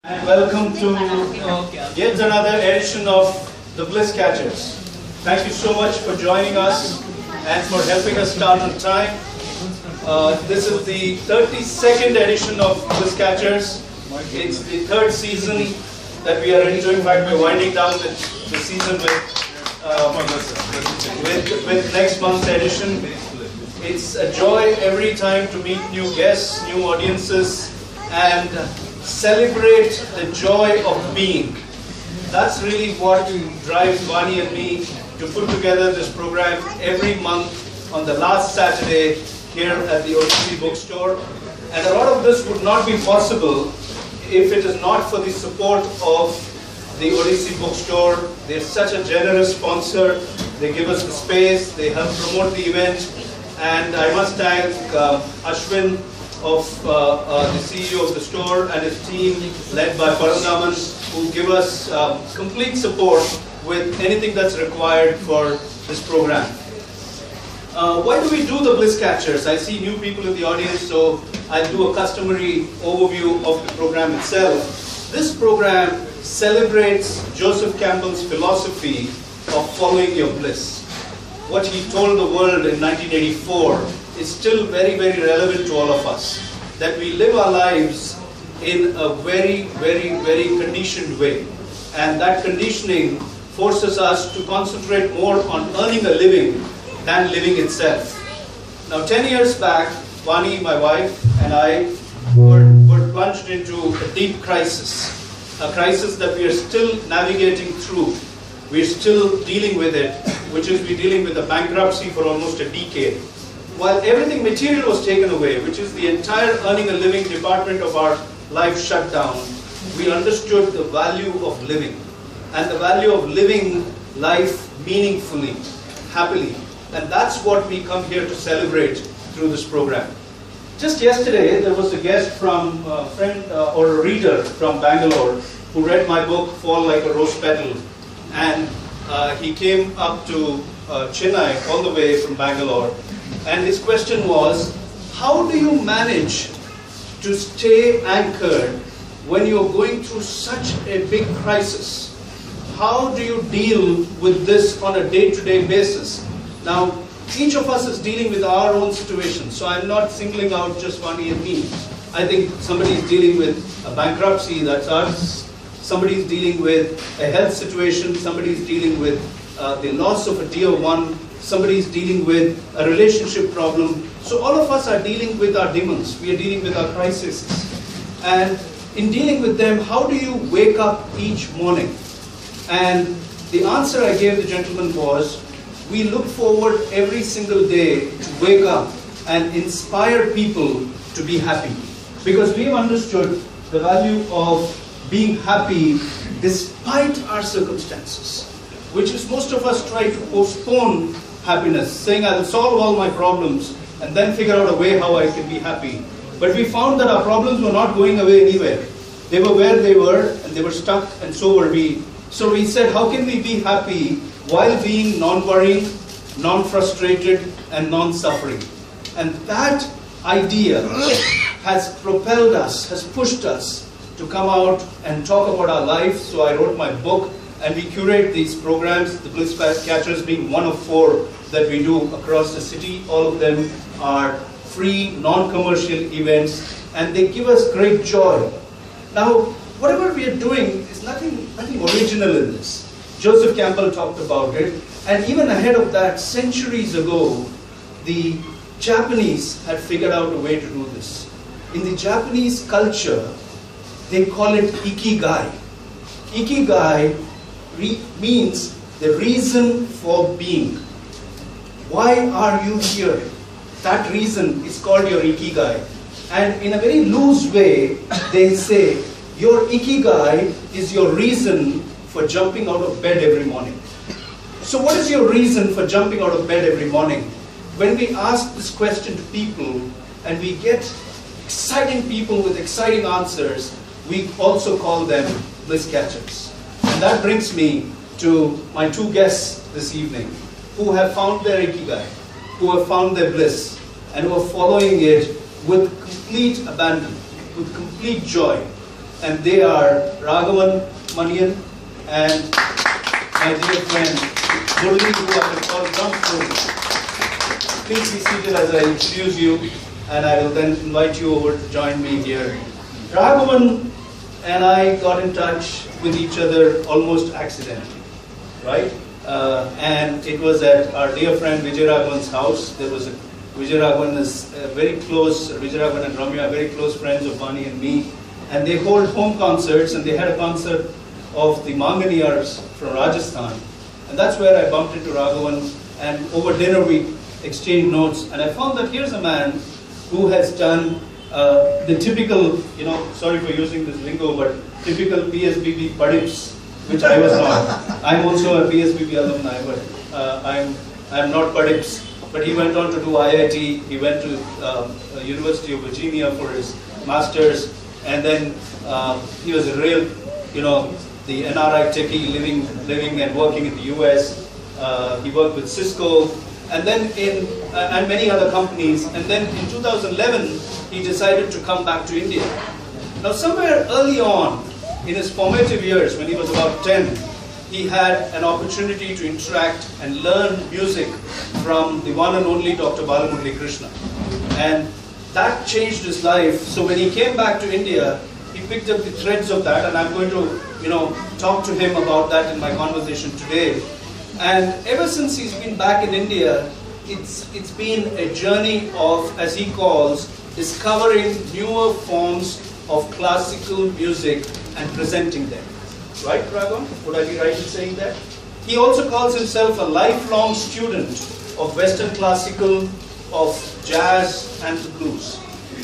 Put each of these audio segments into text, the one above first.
And welcome to yet another edition of the Bliss Catchers. Thank you so much for joining us and for helping us start on time. This is the 32nd edition of Bliss Catchers. It's the third season that we are into. In fact, we're winding down the season with next month's edition. It's a joy every time to meet new guests, new audiences, and celebrate the joy of being. That's really what drives Vani and me to put together this program every month on the last Saturday here at the Odyssey Bookstore. And a lot of this would not be possible if it is not for the support of the Odyssey Bookstore. They're such a generous sponsor. They give us the space, they help promote the event. And I must thank Ashwin, the CEO of the store, and his team led by Parandaman, who give us complete support with anything that's required for this program. Why do we do the Bliss Catchers? I see new people in the audience, so I'll do a customary overview of the program itself. This program celebrates Joseph Campbell's philosophy of following your bliss. What he told the world in 1984 is still very, very relevant to all of us. That we live our lives in a very, very, very conditioned way. And that conditioning forces us to concentrate more on earning a living than living itself. Now, 10 years back, Vani, my wife, and I were plunged into a deep crisis. A crisis that we are still navigating through. We're still dealing with it, which is we're dealing with a bankruptcy for almost a decade. While everything material was taken away, which is the entire earning a living department of our life shut down, we understood the value of living. And the value of living life meaningfully, happily. And that's what we come here to celebrate through this program. Just yesterday, there was a guest from a friend or a reader from Bangalore who read my book, Fall Like a Rose Petal. And he came up to Chennai, all the way from Bangalore. And his question was, how do you manage to stay anchored when you're going through such a big crisis? How do you deal with this on a day-to-day basis? Now, each of us is dealing with our own situation, so I'm not singling out just Vani and me. I think somebody's dealing with a bankruptcy, that's us. Somebody's dealing with a health situation, somebody's dealing with the loss of a dear one, somebody's dealing with a relationship problem. So all of us are dealing with our demons, we are dealing with our crises. And in dealing with them, how do you wake up each morning? And the answer I gave the gentleman was, we look forward every single day to wake up and inspire people to be happy. Because we've understood the value of being happy despite our circumstances, which is most of us try to postpone happiness, saying I'll solve all my problems and then figure out a way how I can be happy. But we found that our problems were not going away anywhere. They were where they were and they were stuck, and so were we. So we said, how can we be happy while being non-worrying, non-frustrated, and non-suffering? And that idea has propelled us, has pushed us to come out and talk about our life. So I wrote my book, and we curate these programs, the Bliss Catchers being one of 4 that we do across the city. All of them are free, non-commercial events, and they give us great joy. Now, whatever we are doing is nothing original in this. Joseph Campbell talked about it, and even ahead of that, centuries ago, the Japanese had figured out a way to do this. In the Japanese culture, they call it ikigai. Ikigai means the reason for being. Why are you here? That reason is called your ikigai. And in a very loose way, they say, your ikigai is your reason for jumping out of bed every morning. So what is your reason for jumping out of bed every morning? When we ask this question to people, and we get exciting people with exciting answers, we also call them Bliss Catchers. And that brings me to my 2 guests this evening, who have found their ikigai, who have found their bliss, and who are following it with complete abandon, with complete joy. and they are Raghavan Manian and my dear friend Murli, who I will call drums Murli. Please be seated as I introduce you, and I will then invite you over to join me here. Raghavan and I got in touch with each other almost accidentally, right? And it was at our dear friend Vijay Raghavan's house. There was Vijay Raghavan is very close, Vijay Raghavan and Ramya are very close friends of Vani and me. And they hold home concerts, and they had a concert of the Manganiyars from Rajasthan. And that's where I bumped into Raghavan, and over dinner we exchanged notes. And I found that here's a man who has done the typical, sorry for using this lingo, but typical PSBB padips, which I was not. I'm also a PSBB alumni, but I'm not padips. But he went on to do IIT, he went to University of Virginia for his master's, and then he was a real, the NRI techie living and working in the US. He worked with Cisco, and then and many other companies. And then in 2011, he decided to come back to India. Now, somewhere early on in his formative years, when he was about 10, he had an opportunity to interact and learn music from the one and only Dr. Balamurali Krishna. And that changed his life. So when he came back to India, he picked up the threads of that, and I'm going to, talk to him about that in my conversation today. And ever since he's been back in India, it's been a journey of, as he calls, discovering newer forms of classical music and presenting them. Right, Raghavan? Would I be right in saying that? He also calls himself a lifelong student of Western classical, of jazz, and the blues.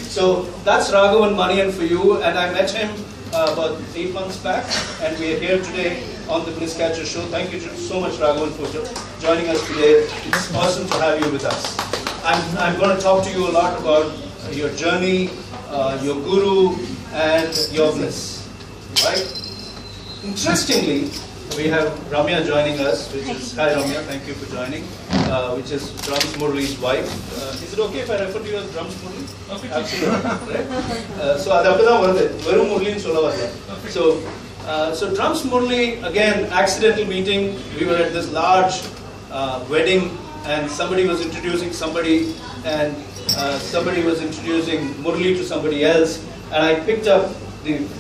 So that's Raghavan Manian for you, and I met him about 8 months back, and we are here today on the Bliss Catcher Show. Thank you so much, Raghavan, for joining us today. It's awesome to have you with us. I'm going to talk to you a lot about your journey, your guru, and your bliss. Right? Interestingly, we have Ramya joining us, which is, hi Ramya, thank you for joining, which is Drums Murli's wife. Is it okay if I refer to you as Drums Murli? Okay. Absolutely. Right? So Drums Murli, again, accidental meeting. We were at this large wedding, and somebody was introducing somebody, and somebody was introducing Murli to somebody else, and I picked up he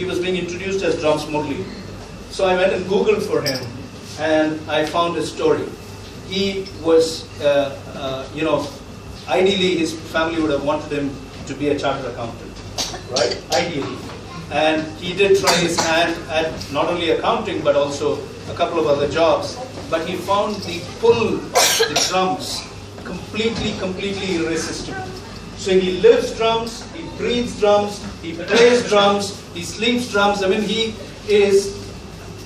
was being introduced as Drums Murli. So I went and Googled for him, and I found his story. He was, ideally his family would have wanted him to be a chartered accountant, right? Ideally. And he did try his hand at not only accounting, but also a couple of other jobs. But he found the pull of the drums completely irresistible. So he lives drums, he breathes drums, he plays drums, he sleeps drums. I mean, he is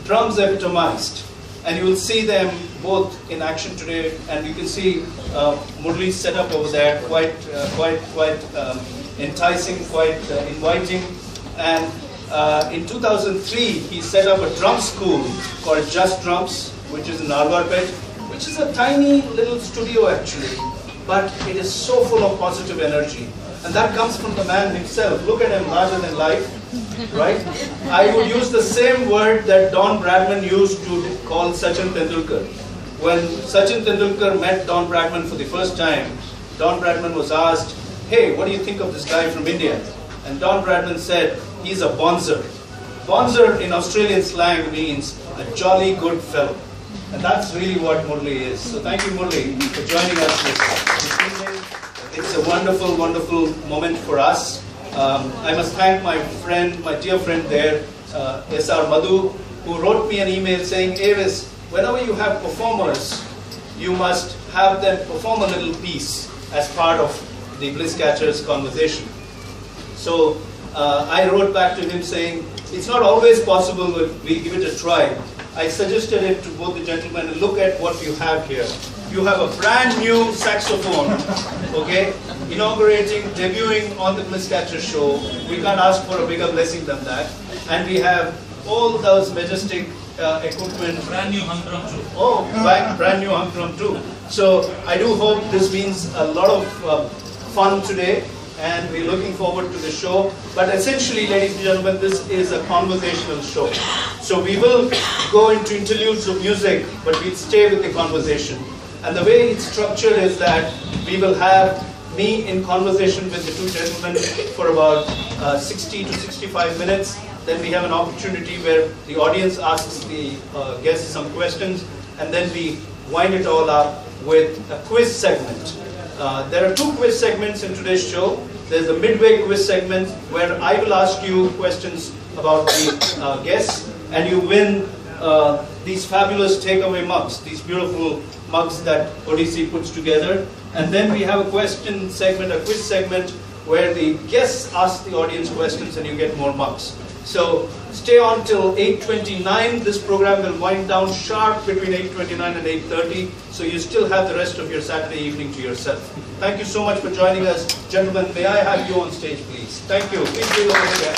drums epitomized. And you will see them both in action today. And you can see Murli's setup over there, quite enticing, quite inviting. And in 2003, he set up a drum school called Just Drums, which is in Narwarpet, which is a tiny little studio actually. But it is so full of positive energy. And that comes from the man himself. Look at him, larger than life, right? I would use the same word that Don Bradman used to call Sachin Tendulkar. When Sachin Tendulkar met Don Bradman for the first time, Don Bradman was asked, hey, what do you think of this guy from India? And Don Bradman said, he's a bonzer. Bonzer in Australian slang means a jolly good fellow. And that's really what Murli is. So thank you, Murli, for joining us this evening. It's a wonderful, wonderful moment for us. I must thank my friend, my dear friend there, S.R. Madhu, who wrote me an email saying, AVIS, whenever you have performers, you must have them perform a little piece as part of the Bliss Catchers conversation. So I wrote back to him saying, it's not always possible, but we'll give it a try. I suggested it to both the gentlemen, and look at what you have here. You have a brand new saxophone, okay, inaugurating, debuting on the Bliss Catchers show. We can't ask for a bigger blessing than that. And we have all those majestic equipment. Brand new hung drum too. Oh, brand new hung drum too. So I do hope this means a lot of fun today. and we're looking forward to the show. But essentially, ladies and gentlemen, this is a conversational show. So we will go into interludes of music, but we'll stay with the conversation. And the way it's structured is that we will have me in conversation with the two gentlemen for about 60 to 65 minutes. Then we have an opportunity where the audience asks the guests some questions, and then we wind it all up with a quiz segment. There are two quiz segments in today's show. There's a midway quiz segment where I will ask you questions about the guests, and you win these fabulous takeaway mugs, these beautiful mugs that Odyssey puts together. And then we have a question segment, a quiz segment, where the guests ask the audience questions and you get more mugs. So stay on till 8:29. This program will wind down sharp between 8:29 and 8:30. So you still have the rest of your Saturday evening to yourself. Thank you so much for joining us. Gentlemen, may I have you on stage, please? Thank you. Please be over here.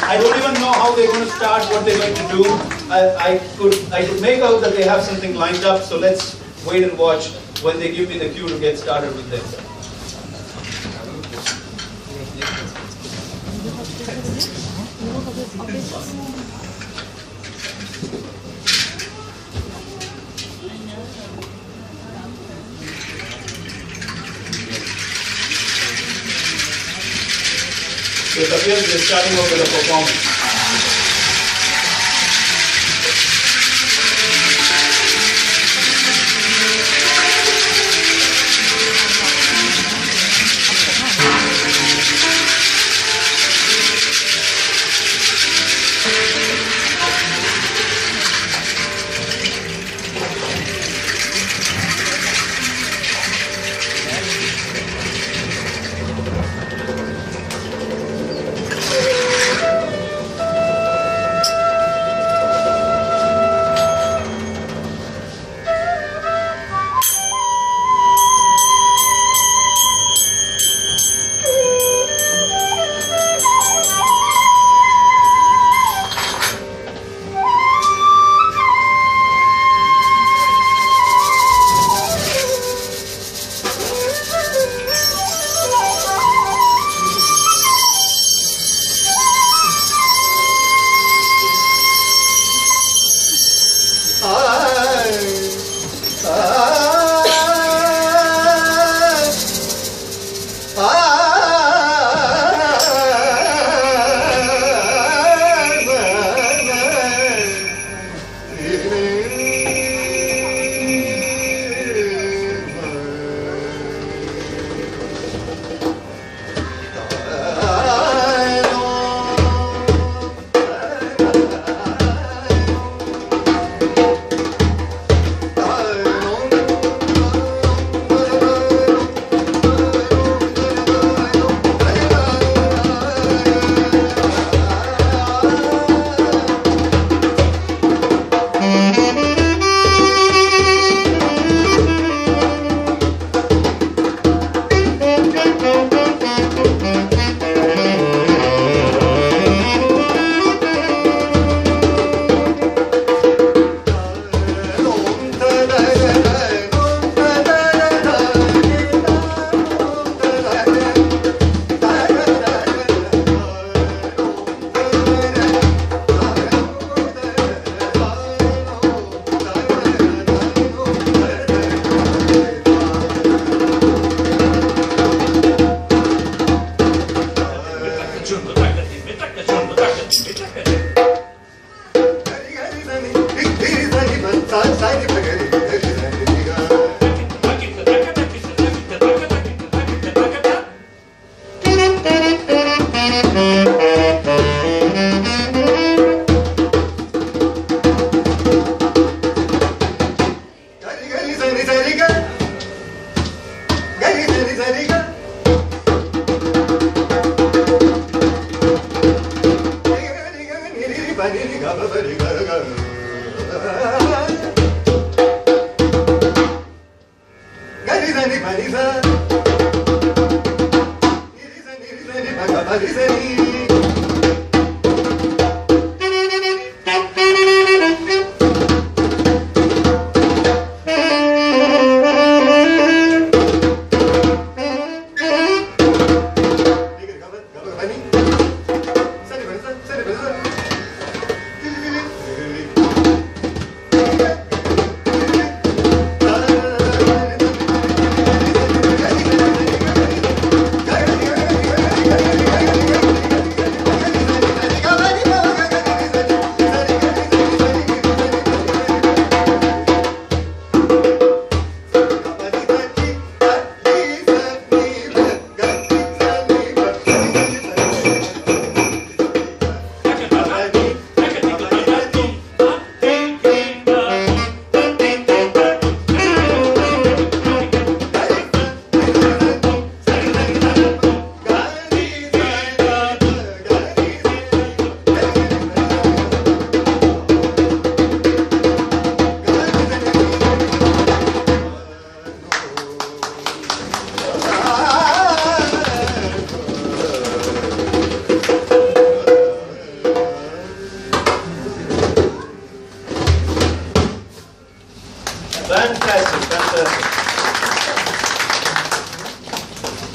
I don't even know how they're going to start, what they're going to do. I could make out that they have something lined up, so let's wait and watch when they give me the cue to get started with them. So it appears they're starting off with a performance.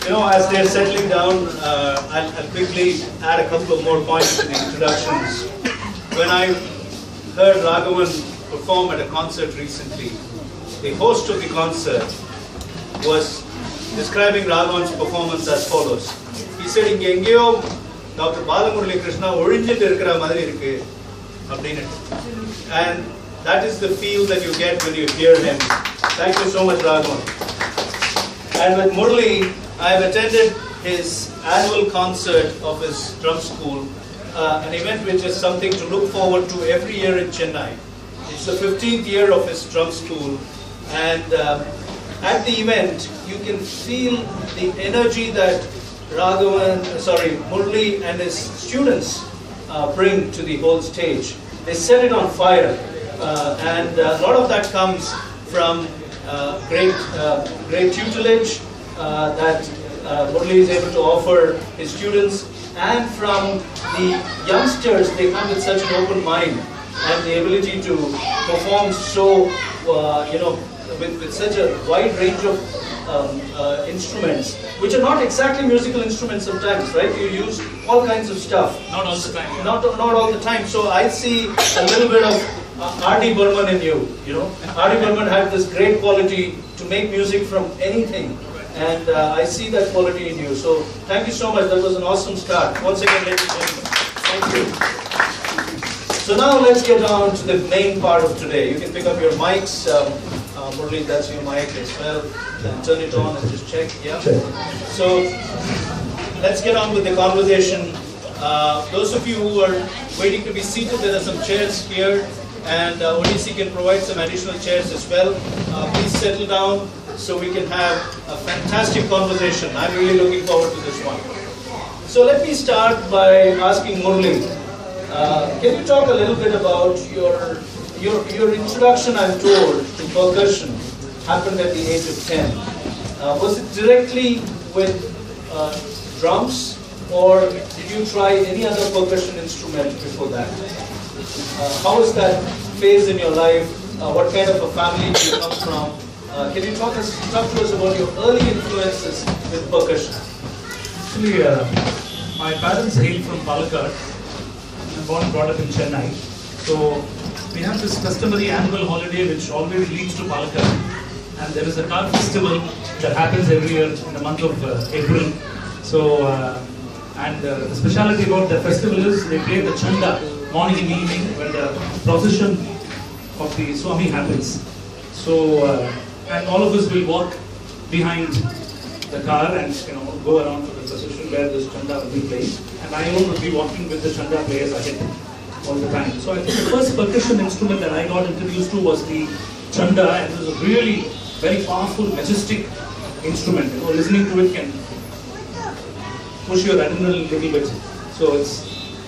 You know, as they're settling down, I'll quickly add a couple of more points to the introductions. When I heard Raghavan perform at a concert recently, the host of the concert was describing Raghavan's performance as follows. He said, "Inge engeyo Dr. Balamurali Krishna orinjittu irukkira madiri irukku." And that is the feel that you get when you hear him. Thank you so much, Raghavan. And with Murali, I have attended his annual concert of his drum school, an event which is something to look forward to every year in Chennai. It's the 15th year of his drum school, and at the event, you can feel the energy that Murali and his students bring to the whole stage. They set it on fire, and a lot of that comes from great tutelage that Murali is able to offer his students, and from the youngsters. They come with such an open mind and the ability to perform so, with such a wide range of instruments, which are not exactly musical instruments sometimes, right? You use all kinds of stuff. Not all the time. Yeah. Not all the time. So I see a little bit of R.D. Burman in you. You know, R.D. Burman had this great quality to make music from anything, and I see that quality in you. So thank you so much. That was an awesome start. Once again, ladies and gentlemen, thank you. So now let's get on to the main part of today. You can pick up your mics. Murali, that's your mic as well. Then turn it on and just check. Yeah. So let's get on with the conversation. Those of you who are waiting to be seated, there are some chairs here, and ODC can provide some additional chairs as well. Please settle down so we can have a fantastic conversation. I'm really looking forward to this one. So let me start by asking Murali, can you talk a little bit about your introduction, I'm told, to percussion happened at the age of 10. Was it directly with drums, or did you try any other percussion instrument before that? How was that phase in your life? What kind of a family did you come from? Can you talk to us about your early influences with percussion? Actually, my parents hail from Palakkad. I'm born and brought up in Chennai. So we have this customary annual holiday which always leads to Palakkad. And there is a car festival that happens every year in the month of April. So, the speciality about the festival is they play the chanda morning and evening when the procession of the Swami happens. So, and all of us will walk behind the car and go around for the procession where this chanda will be played. And I will be walking with the chanda players ahead all the time. So I think the first percussion instrument that I got introduced to was the chanda, and it was a really very powerful, majestic instrument. Listening to it can push your adrenaline a little bit. So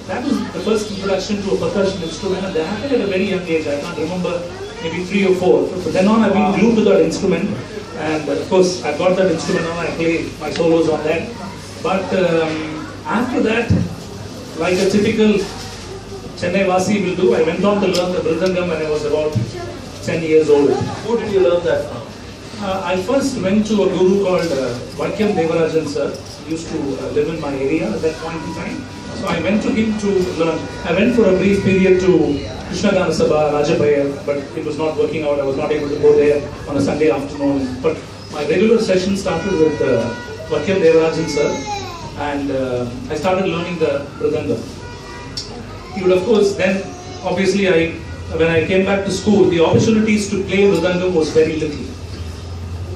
that was the first introduction to a percussion instrument, and that happened at a very young age. I can't remember, maybe 3 or 4. From then on, I've been glued to that instrument, and of course, I've got that instrument now. I play my solos on that. But after that, like a typical Chennai Vasi will do, I went on to learn the Mridangam when I was about 10 years old. Who did you learn that from? I first went to a guru called Vakyam Devarajan sir. He used to live in my area at that point in time. So I went to him to learn. I went for a brief period to Krishnagana Sabha, Rajabhaya, but it was not working out. I was not able to go there on a Sunday afternoon. But my regular session started with Vakyam Devarajan sir, and I started learning the Mridangam. He would, of course, then obviously when I came back to school, the opportunities to play Mridangam was very little.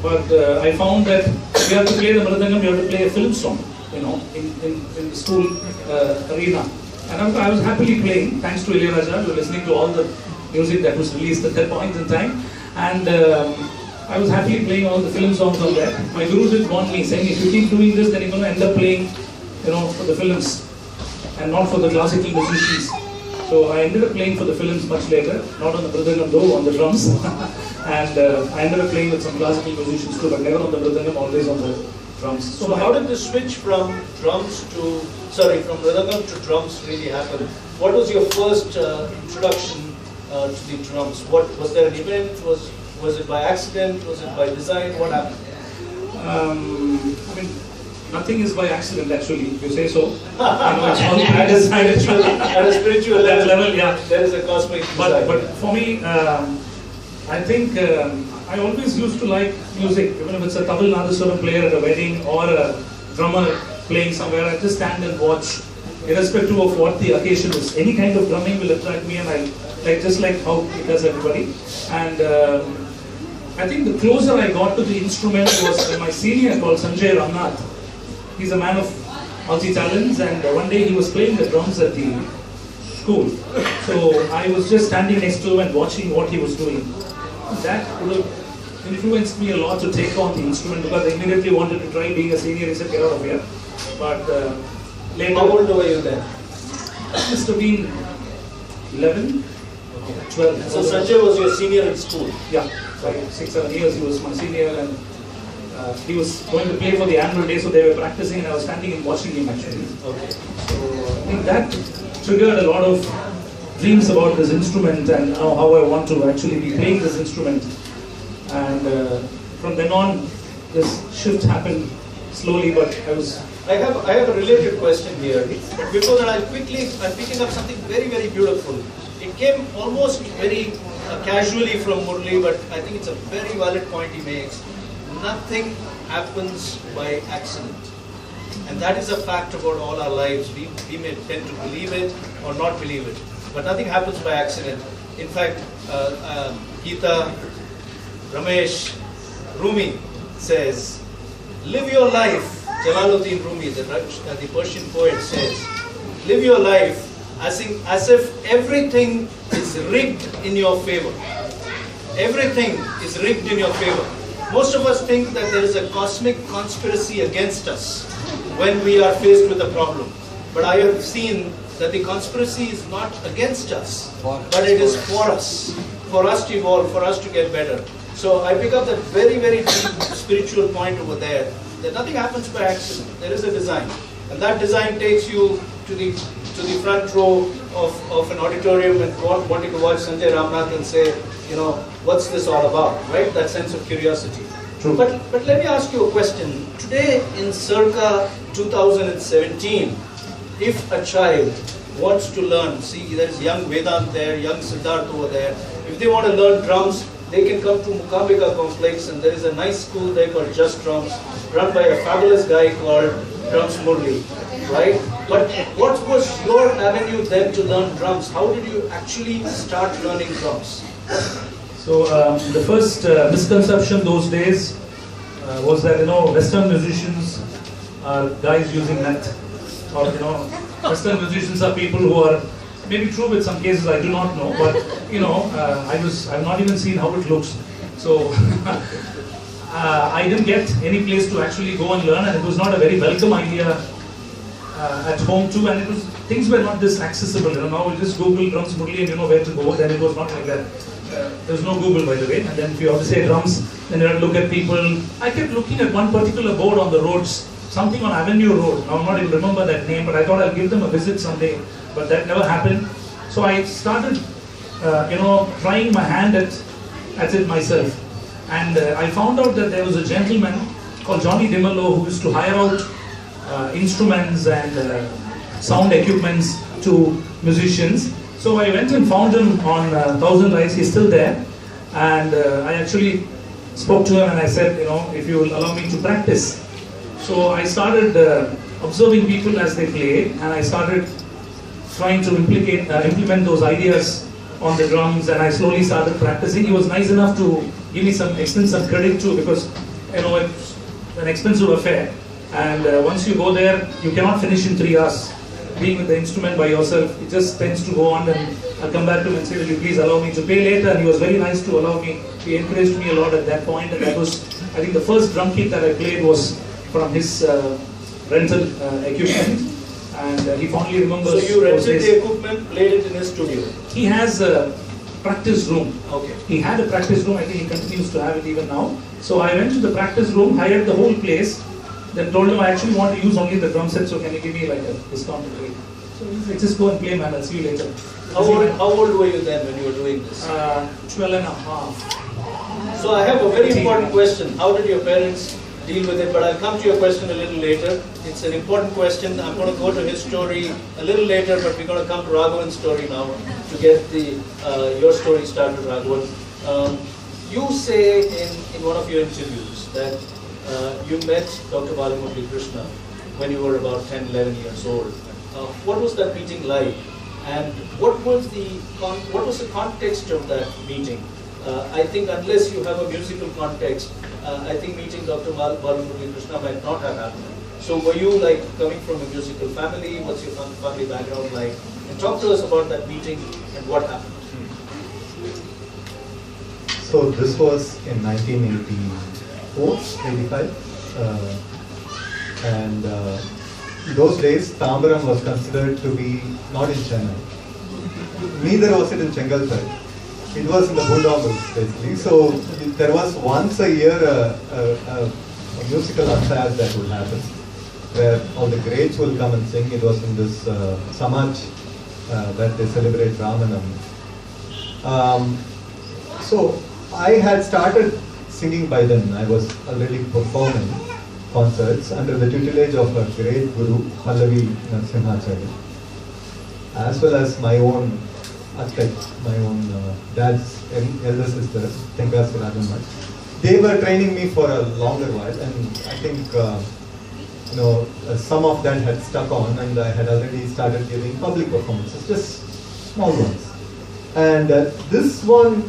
But I found that if you have to play the Mridangam, you have to play a film song, in the school arena. And I was happily playing, thanks to Ilayaraja. We were listening to all the music that was released at that point in time. And I was happily playing all the film songs on that. My guru did warn me, saying, if you keep doing this, then you're going to end up playing, for the films and not for the classical musicians. So I ended up playing for the films much later, not on the Mridangam though, on the drums. And I ended up playing with some classical musicians too, but never on the Mridangam, always on the drums. So how did the switch from Mridangam to drums really happen? What was your first introduction to the drums? Was there an event? Was it by accident? Was it by design? What happened? nothing is by accident actually, if you say so. It's all by design. At a spiritual level, yeah. There is a cosmic design. But for me, I think I always used to like music, even if it's a Tamil Nadaswaram player at a wedding or a drummer playing somewhere. I just stand and watch, irrespective of what the occasion is. Any kind of drumming will attract me, and I just like how it does everybody. And I think the closer I got to the instrument was when my senior called Sanjay Ramnath. He's a man of multi-talents, and one day he was playing the drums at the school. So I was just standing next to him and watching what he was doing. That would have influenced me a lot to take on the instrument, because I immediately wanted to try. Being a senior, he said, get out of here. But later... How old were you then? I must have been 11, 12. So Sanjay was your senior in school? Yeah, 6, 7 years he was my senior, and he was going to play for the annual day, so they were practicing and I was standing and watching him actually. Okay. So I think that triggered a lot of dreams about this instrument and how I want to actually be playing this instrument. And from then on, this shift happened slowly, but I have a related question here. But before that, I'm picking up something very, very beautiful. It came almost very casually from Murli, but I think it's a very valid point he makes. Nothing happens by accident. And that is a fact about all our lives. We may tend to believe it or not believe it. But nothing happens by accident. In fact, Gita, Ramesh, Rumi says, live your life. Jalaluddin Rumi, the Persian poet, says, live your life as if everything is rigged in your favor. Everything is rigged in your favor. Most of us think that there is a cosmic conspiracy against us when we are faced with a problem. But I have seen that the conspiracy is not against us, but it is for us to evolve, for us to get better. So I pick up that very, very deep spiritual point over there, that nothing happens by accident. There is a design. And that design takes you to the front row of an auditorium and wanting to watch Sanjay Ramnath and say, what's this all about, right? That sense of curiosity. True. But let me ask you a question. Today, in circa 2017, if a child wants to learn, see, there is young Vedant there, young Siddharth over there. If they want to learn drums, they can come to Mukambika Complex, and there is a nice school there called Just Drums, run by a fabulous guy called Drums Murli, right? But what was your avenue then to learn drums? How did you actually start learning drums? So the first misconception those days was that Western musicians are guys using meth, or Western musicians are people who are maybe true with some cases, I do not know, but I've not even seen how it looks. So I didn't get any place to actually go and learn, and it was not a very welcome idea at home too, and things were not this accessible. Now you just Google drums Murli and you know where to go. Then it was not like that. There's no Google, by the way. And then if you have to say drums, then you have to look at people. I kept looking at one particular board on the roads, something on Avenue Road. Now I'm not even remember that name, but I thought I'll give them a visit someday. But that never happened. So I started, trying my hand at it myself. And I found out that there was a gentleman called Johnny DiMello who used to hire out instruments and sound equipments to musicians. So I went and found him on 1000 Rides. He's still there. And I actually spoke to him and I said, if you will allow me to practice. So I started observing people as they played, and I started trying to implement those ideas on the drums, and I slowly started practicing. He was nice enough to give me extend some credit too, because it's an expensive affair, and once you go there, you cannot finish in 3 hours. Being with the instrument by yourself, it just tends to go on, and I'll come back to him and say, will you please allow me to play later? And he was very nice to allow me. He encouraged me a lot at that point, and that was, I think, the first drum kit that I played was from his rental equipment, and he fondly remembers. So you rented the equipment, played it in his studio? He has a practice room. Okay. He had a practice room. I think he continues to have it even now. So I went to the practice room, hired the whole place, then told him I actually want to use only the drum set, so can you give me like a discounted rate? So he said, just go and play, man, I'll see you later. How old were you then when you were doing this? 12 and a half. So I have a very important question. How did your parents deal with it, but I'll come to your question a little later. It's an important question. I'm going to go to his story a little later, but we're going to come to Raghavan's story now to get your story started, Raghavan. You say in one of your interviews that you met Dr. Balamurali Krishna when you were about 10, 11 years old. What was that meeting like? And what was the context of that meeting? I think unless you have a musical context, I think meeting Dr. Balamurali Krishna might not have happened. So were you like coming from a musical family? What's your family background like? And talk to us about that meeting and what happened. So this was in 1984, 85. And in those days, Tambaram was considered to be not in Chennai. Neither was it in Chengalpet. It was in the Bulldogs, basically. So there was once a year a musical affair that would happen, where all the greats will come and sing. It was in this Samaj that they celebrate Ramanam. So I had started singing by then. I was already performing concerts under the tutelage of a great guru, Pallavi Narasimhacharya, as well as my own my own dad's elder sister, Tenkasi Rajammai. They were training me for a longer while, and I think some of that had stuck on, and I had already started giving public performances, just small ones. And this one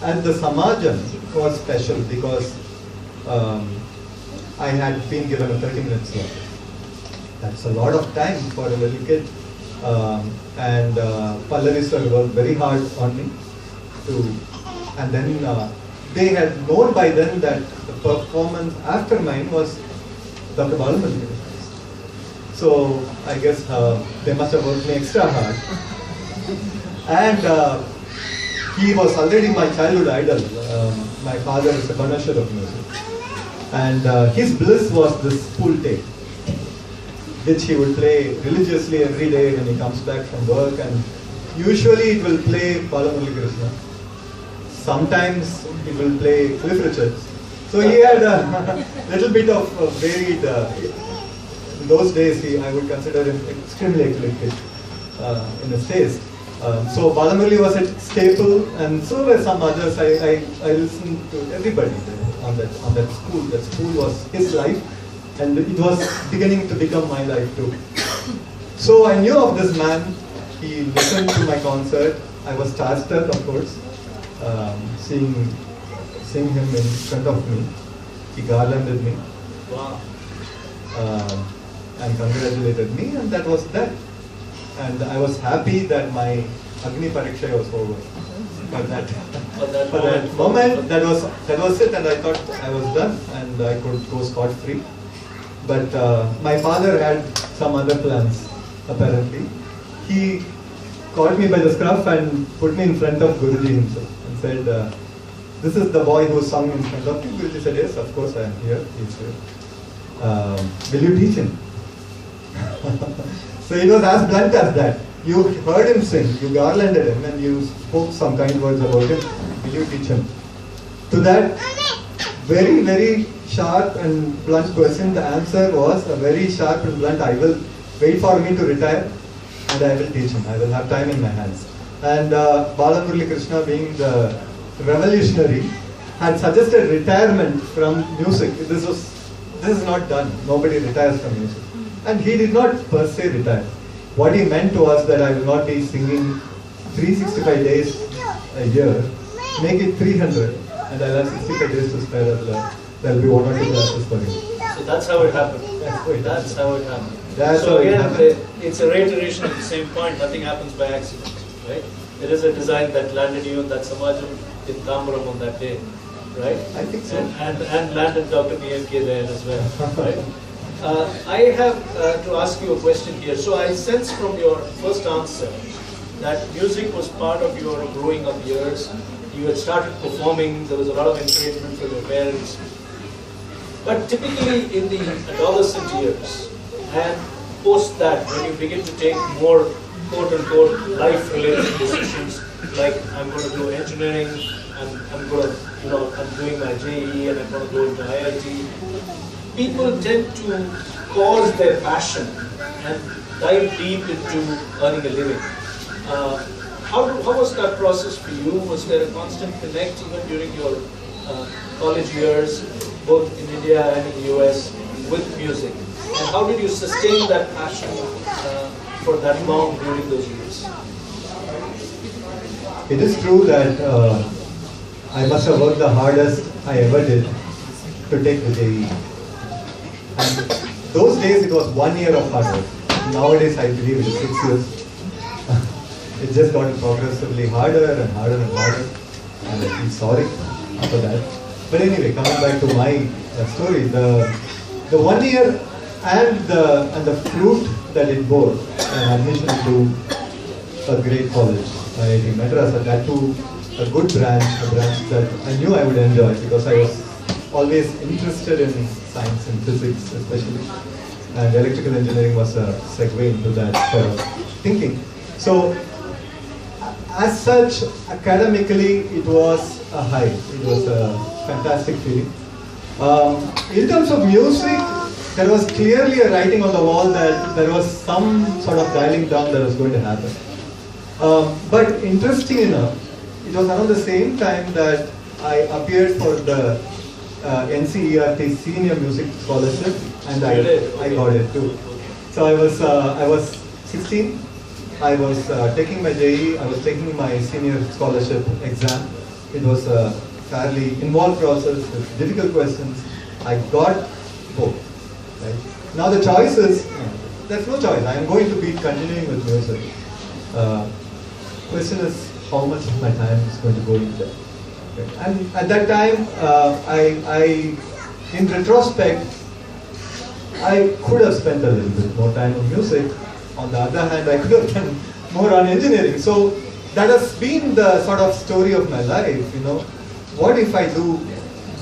at the Samajam was special because I had been given a 30-minute slot. That's a lot of time for a little kid. And Pallavi sir worked very hard on me and then they had known by then that the performance after mine was Dr. Balamurali. So I guess they must have worked me extra hard. And he was already my childhood idol. My father is a connoisseur of music. And his bliss was this pool tape, which he would play religiously every day when he comes back from work, and usually it will play Balamurali Krishna. Sometimes it will play Cliff Richards. So he had a little bit of varied, in those days I would consider him extremely eclectic in his taste. So Balamurali was a staple, and so were some others. I listened to everybody on that school. That school was his life. And it was beginning to become my life too. So I knew of this man. He listened to my concert. I was starstruck, of course, seeing him in front of me. He garlanded me. Wow. And congratulated me, and that was that. And I was happy that my Agni Pariksha was over. For that moment, that was it, and I thought I was done, and I could go scot-free. But my father had some other plans, apparently. He caught me by the scruff and put me in front of Guruji himself and said, this is the boy who sung in front of you. Guruji said, yes, of course I am here. He's here. Will you teach him? So it was as blunt as that. You heard him sing, you garlanded him, and you spoke some kind words about him. Will you teach him? To that very, very sharp and blunt question, the answer was a very sharp and blunt, I will wait for me to retire and I will teach him. I will have time in my hands. And Balamurali Krishna, being the revolutionary, had suggested retirement from music. This is not done. Nobody retires from music. And he did not per se retire. What he meant was that I will not be singing 365 days a year, make it 300, and I'll have 65 days to spare. There will be 1 or 2 classes for him. So that's how it happened. That's how it happened. So again, it's a reiteration of the same point. Nothing happens by accident, right? There is a design that landed you in that Samajam in Tambaram on that day, right? I think so. And landed Dr. BMK there as well, right? I have to ask you a question here. So I sense from your first answer that music was part of your growing up years. You had started performing, there was a lot of encouragement from your parents. But typically in the adolescent years and post that, when you begin to take more quote-unquote life-related decisions, like I'm going to do engineering, I'm going to, I'm doing my JEE and I'm going to go into IIT. people tend to pause their passion and dive deep into earning a living. How was that process for you? Was there a constant connect even during your college years, both in India and in the US, with music? And how did you sustain that passion for that long during those years? It is true that I must have worked the hardest I ever did to take the JEE. And those days it was 1 year of hard work. Nowadays I believe it is 6 years. It just got progressively harder and harder and harder. And I feel sorry for that. But anyway, coming back to my story, the 1 year and the fruit that it bore, an admission to a great college, IIT Madras, and that too a good branch, a branch that I knew I would enjoy because I was always interested in science and physics especially, and electrical engineering was a segue into that sort of thinking. So as such, academically it was a high, it was a fantastic feeling. In terms of music, there was clearly a writing on the wall that there was some sort of dialing down that was going to happen. But interesting enough, it was around the same time that I appeared for the NCERT Senior Music Scholarship, and I got it too. So I was 16. I was taking my JEE. I was taking my senior scholarship exam. It was a fairly involved process with difficult questions. I got both. Right? Now the choice is, there's no choice. I am going to be continuing with music. Question is how much of my time is going to go into that. Okay. And at that time, in retrospect, I could have spent a little bit more time on music. On the other hand, I could have done more on engineering. So that has been the sort of story of my life, you know. What if I do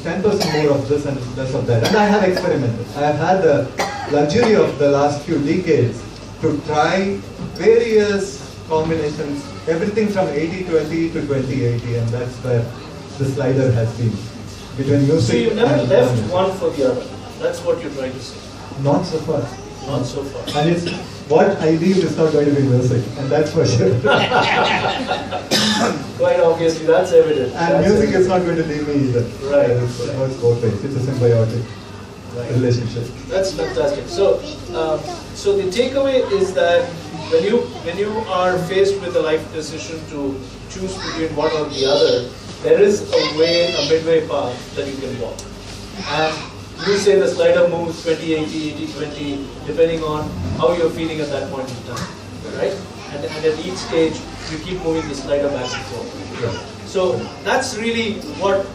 10% more of this and less of that? And I have experimented. I have had the luxury of the last few decades to try various combinations, everything from 80-20 to 20-80, and that's where the slider has been between music. So you never and left one for the other. That's what you're trying to say. Not so far. Not so far. And it's what I leave is not going to be music, and that's for sure. Quite obviously, that's evident. And that's music evident. is not going to leave me either. Right. It works both ways. It's a symbiotic relationship. That's fantastic. So, so the takeaway is that when you are faced with a life decision to choose between one or the other, there is a way, a midway path that you can walk. And you say the slider moves 20-80, 80-20, depending on how you're feeling at that point in time, right? And at each stage, you keep moving the slider back and forth. Yeah. So that's really what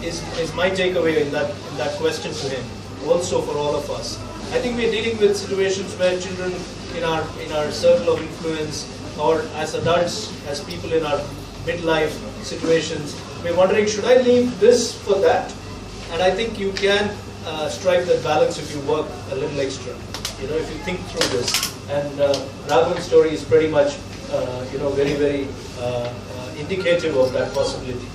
is my takeaway in that question to him. Also for all of us, I think we're dealing with situations where children in our circle of influence, or as adults, as people in our midlife situations, we're wondering, should I leave this for that? And I think you can strike that balance if you work a little extra. You know, if you think through this. And Raghuvan's story is pretty much, very, very indicative of that possibility,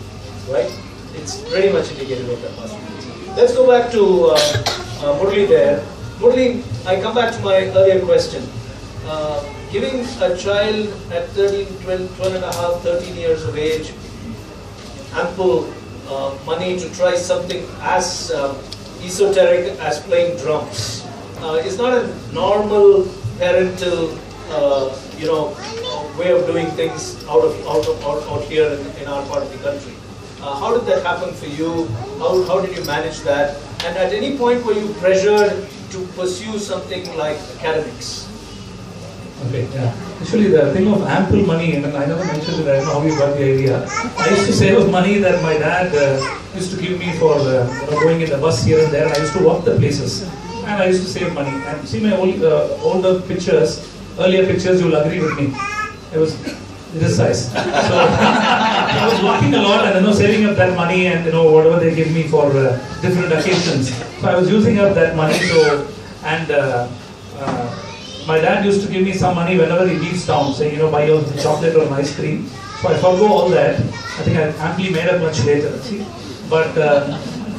right? It's pretty much indicative of that possibility. Let's go back to Murli there. Murli, I come back to my earlier question. Giving a child at 12 and a half, 13 years of age, ample money to try something as esoteric as playing drums is not a normal parental, way of doing things out here in our part of the country. How did that happen for you? How did you manage that? And at any point were you pressured to pursue something like academics? Okay, yeah. Actually, the thing of ample money, and I never mentioned it, I don't know how you got the idea. I used to save up money that my dad used to give me for going in the bus here and there. I used to walk the places, and I used to save money. And see my older pictures, earlier pictures, you'll agree with me. It was this size. So I was walking a lot and saving up that money and whatever they give me for different occasions. So I was using up that money. So my dad used to give me some money whenever he leaves town, saying, buy your chocolate or an ice cream. So I forgo all that. I think I amply made up much later. See? But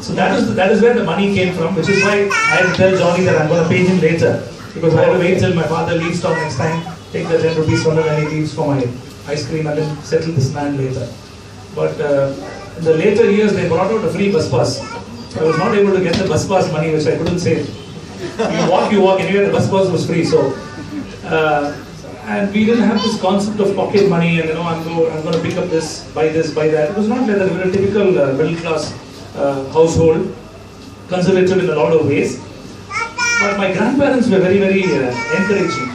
So that is where the money came from, which is why I had to tell Johnny that I'm going to pay him later. Because I had to wait till my father leaves town next time, take the 10 rupees from him and he leaves for my ice cream and then settle this man later. But in the later years, they brought out a free bus pass. I was not able to get the bus pass money, which I couldn't save. You walk, anyway, the bus pass was free. So, and we didn't have this concept of pocket money and I'm going to pick up this, buy that. It was not like that. We were a typical middle class household, conservative in a lot of ways. But my grandparents were very, very encouraging.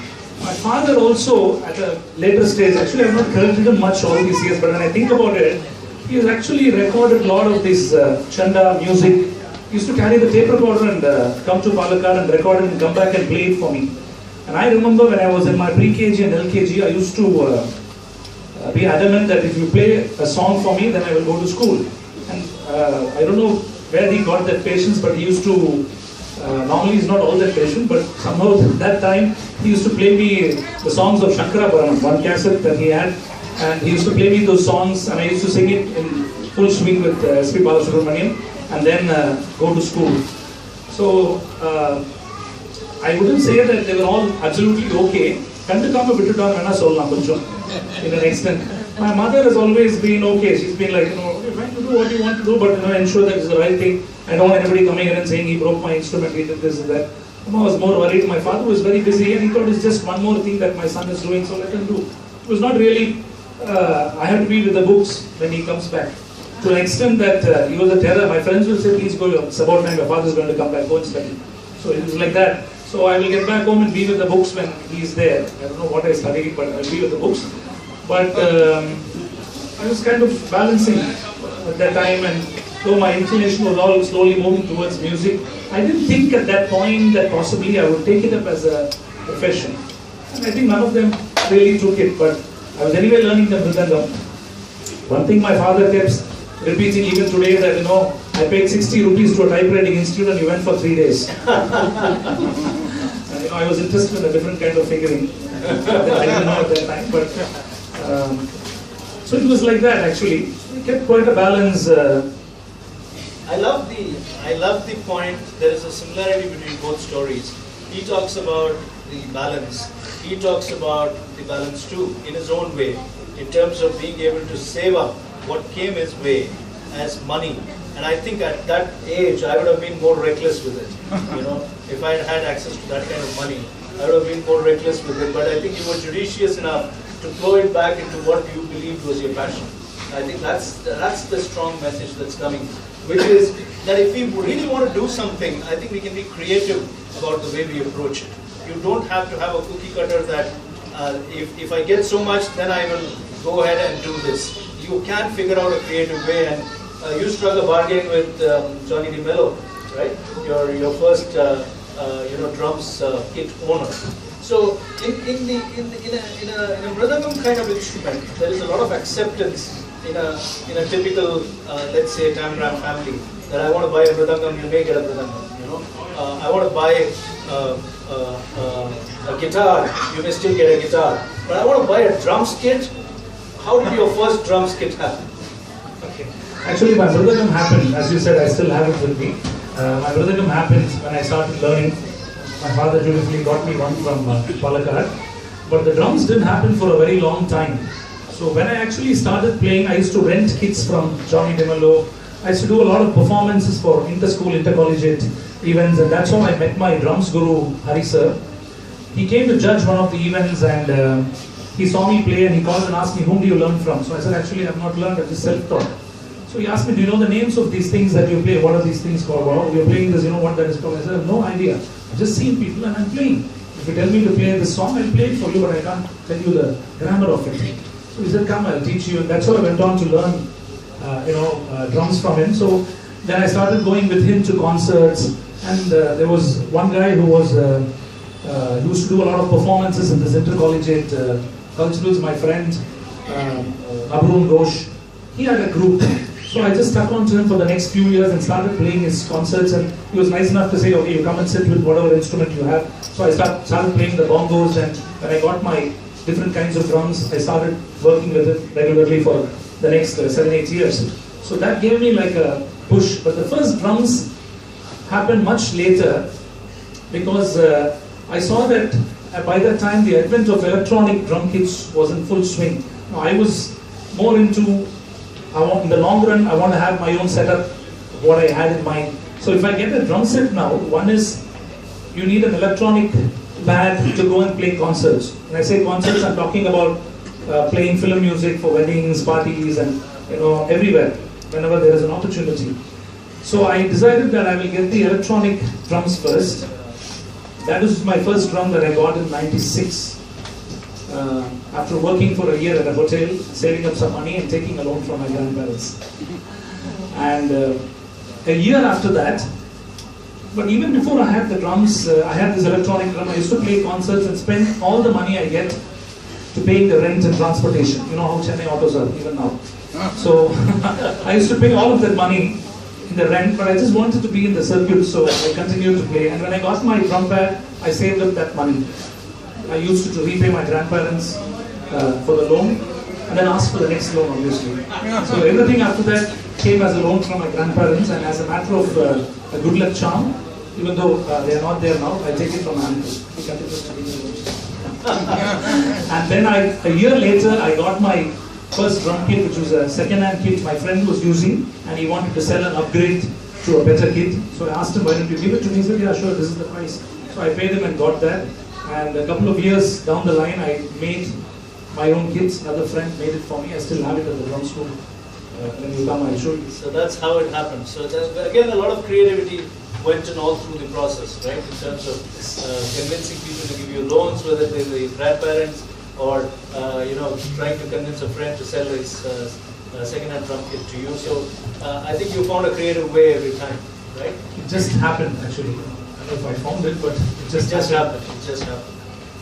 My father also, at a later stage, actually I have not credited him much all these years, but when I think about it, he has actually recorded a lot of this chanda music. He used to carry the tape recorder and come to Palakkad and record it and come back and play it for me. And I remember when I was in my pre-KG and LKG, I used to be adamant that if you play a song for me, then I will go to school. And I don't know where he got that patience, but he used to, normally he's not all that patient, but somehow at that time, he used to play me the songs of Shankara Bharaman, one cassette that he had, and he used to play me those songs, and I used to sing it in full swing with S.P. Balasubramaniam, and then go to school. So, I wouldn't say that they were all absolutely okay. In an extent. My mother has always been okay. She's been like, you're trying to do what you want to do, but ensure that it's the right thing. I don't want anybody coming in and saying he broke my instrument, he did this and that. I was more worried. My father was very busy and he thought it's just one more thing that my son is doing, so let him do. It was not really, I have to be with the books when he comes back. To an extent that he was a terror. My friends will say, please go, it's about time, your father is going to come back, go and study. So it was like that. So I will get back home and be with the books when he's there. I don't know what I studied, but I'll be with the books. But I was kind of balancing at that time, and though my inclination was all slowly moving towards music, I didn't think at that point that possibly I would take it up as a profession. And I think none of them really took it, but I was anyway learning the mridangam. One thing my father kept repeating even today that, I paid 60 rupees to a typewriting institute and you went for 3 days. And, I was interested in a different kind of figuring that I didn't know at that time, but so it was like that actually. We kept quite a balance. I love the point. There is a similarity between both stories. He talks about the balance. He talks about the balance too, in his own way, in terms of being able to save up what came his way as money. And I think at that age, I would have been more reckless with it. If I had access to that kind of money, I would have been more reckless with it. But I think you were judicious enough to throw it back into what you believed was your passion. I think that's the strong message that's coming, which is that if we really want to do something, I think we can be creative about the way we approach it. You don't have to have a cookie cutter that if I get so much, then I will go ahead and do this. You can figure out a creative way, and you struck a bargain with Johnny DeMello, right? Your first drums kit owner. So in a mridangam kind of instrument, there is a lot of acceptance in a typical let's say Tamram family, that I want to buy a mridangam, you may get a mridangam. I want to buy a guitar, you may still get a guitar. But I want to buy a drums kit. How did your first drums kit happen? Okay. Actually, my mridangam happened, as you said, I still have it with me. My mridangam happened when I started learning. My father dutifully got me one from Palakkad. But the drums didn't happen for a very long time. So when I actually started playing, I used to rent kits from Johnny DeMello. I used to do a lot of performances for inter-school, intercollegiate events, and that's how I met my drums guru, Hari sir. He came to judge one of the events, and he saw me play and he called and asked me, whom do you learn from? So I said, actually, I've not learned, I'm just self-taught. So he asked me, do you know the names of these things that you play? What are these things called? Well, you're playing this, you know what that is called? I said, I have no idea. I've just seen people and I'm playing. If you tell me to play this song, I'll play it for you, but I can't tell you the grammar of it. So he said, come, I'll teach you. And that's how I went on to learn, drums from him. So then I started going with him to concerts. And there was one guy who was, used to do a lot of performances in this intercollegiate culturals, my friend, Abroon Ghosh. He had a group. So I just stuck on to him for the next few years and started playing his concerts, and he was nice enough to say, okay, you come and sit with whatever instrument you have. So I started playing the bongos, and when I got my different kinds of drums, I started working with it regularly for the next 7-8 years. So that gave me like a push. But the first drums happened much later because I saw that by that time the advent of electronic drum kits was in full swing. Now, I was more into, in the long run, I want to have my own setup of what I had in mind. So if I get a drum set now, one is you need an electronic pad to go and play concerts. When I say concerts, I'm talking about playing film music for weddings, parties, and everywhere, whenever there is an opportunity. So I decided that I will get the electronic drums first. That was my first drum that I got in '96. After working for a year at a hotel, saving up some money and taking a loan from my grandparents. And a year after that, but even before I had the drums, I had this electronic drum. I used to play concerts and spend all the money I get to paying the rent and transportation. You know how Chennai autos are, even now. So I used to pay all of that money in the rent, but I just wanted to be in the circuit, so I continued to play. And when I got my drum pad, I saved up that money. I used to repay my grandparents for the loan, and then ask for the next loan, obviously. So everything after that came as a loan from my grandparents, and as a matter of a good luck charm, even though they are not there now, I take it from my uncle. He continues to be the And then a year later, I got my first drum kit, which was a second-hand kit my friend was using, and he wanted to sell an upgrade to a better kit. So I asked him, why don't you give it to me? He said, yeah, sure, this is the price. So I paid him and got that. And a couple of years down the line, I made my own kits. Another friend made it for me. I still have it at the drum school. When you come, I'll show you. So that's how it happened. So again, a lot of creativity went in all through the process, right? In terms of convincing people to give you loans, whether they're the grandparents or trying to convince a friend to sell his second-hand drum kit to you. So I think you found a creative way every time, right? It just happened, actually. I don't know if I found it, but it just happened. It just happened.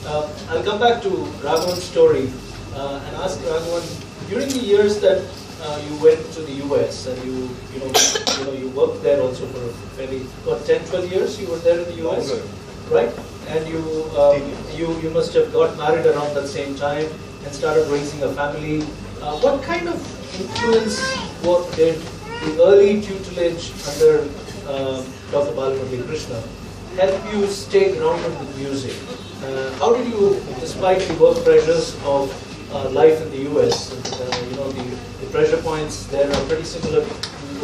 I'll come back to Raghavan's story and ask Raghavan, during the years that you went to the US and you worked there also for maybe 10, 12 years you were there in the US, right? And you must have got married around that same time and started raising a family. What kind of influence did the early tutelage under Dr. Balamurali Krishna help you stay grounded with music? How did you, despite the work pressures of life in the US, the pressure points there are pretty similar to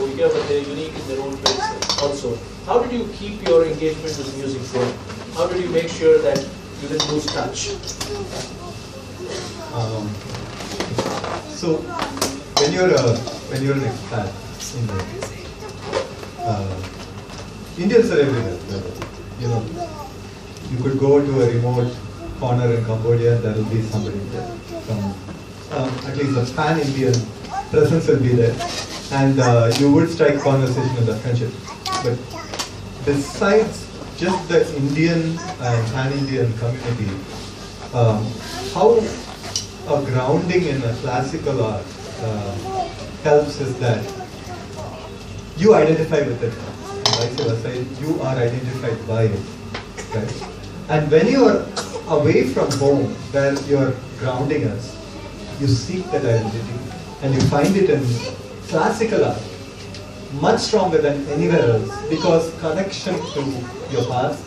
over here, but they're unique in their own ways also. How did you keep your engagement with music going? How did you make sure that you didn't lose touch? So when you're an expat in Indians are everywhere. You could go to a remote corner in Cambodia, there will be somebody there. At least a pan-Indian presence will be there. And you would strike conversation in the friendship. But besides just the Indian and pan-Indian community, how a grounding in a classical art helps is that you identify with it, and vice versa, you are identified by it, right? And when you are away from home, where your grounding is, you seek that identity, and you find it in classical art much stronger than anywhere else, because connection to your past,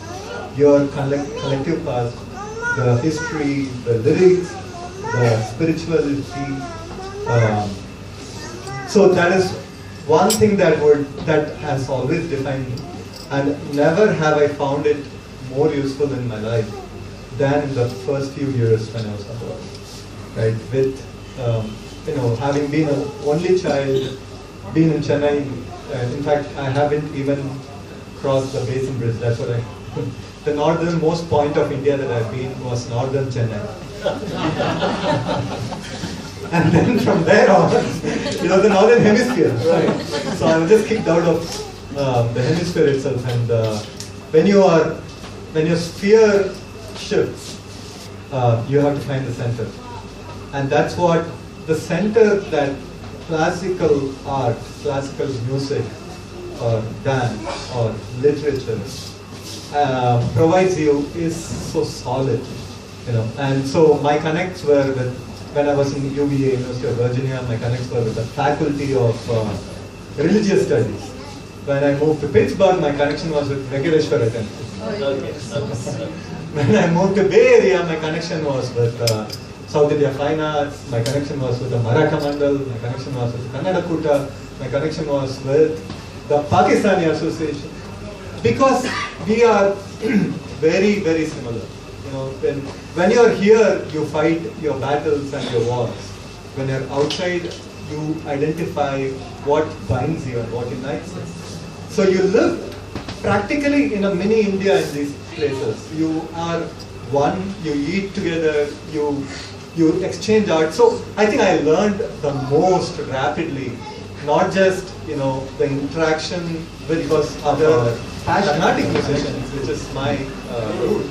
your collective past, the history, the lyrics, the spirituality. So that is one thing that has always defined me, and never have I found it more useful in my life than in the first few years when I was abroad. Right, with having been an only child, being in Chennai. In fact, I haven't even crossed the Basin Bridge. That's what the northernmost point of India that I've been was northern Chennai. And then from there on, the northern hemisphere. Right. So I was just kicked out of the hemisphere itself. And when your sphere shifts, you have to find the center. And that's what the center that classical art, classical music, or dance, or literature provides you is so solid, And so my connects were with, when I was in UVA, University of Virginia, my connects were with the faculty of religious studies, When I moved to Pittsburgh, my connection was with Venkateshwaran. When I moved to Bay Area, my connection was with South India Fine Arts, my connection was with the Maratha Mandal, my connection was with the Kannada Kuta, my connection was with the Pakistani Association. Because we are very, very similar. You know, when you're here, you fight your battles and your wars. When you're outside, you identify what binds you and what unites you. So you live practically in a mini India in these places. You are one, you eat together, you exchange art. So I think I learned the most rapidly, not just the interaction with other Carnatic musicians, which is my root,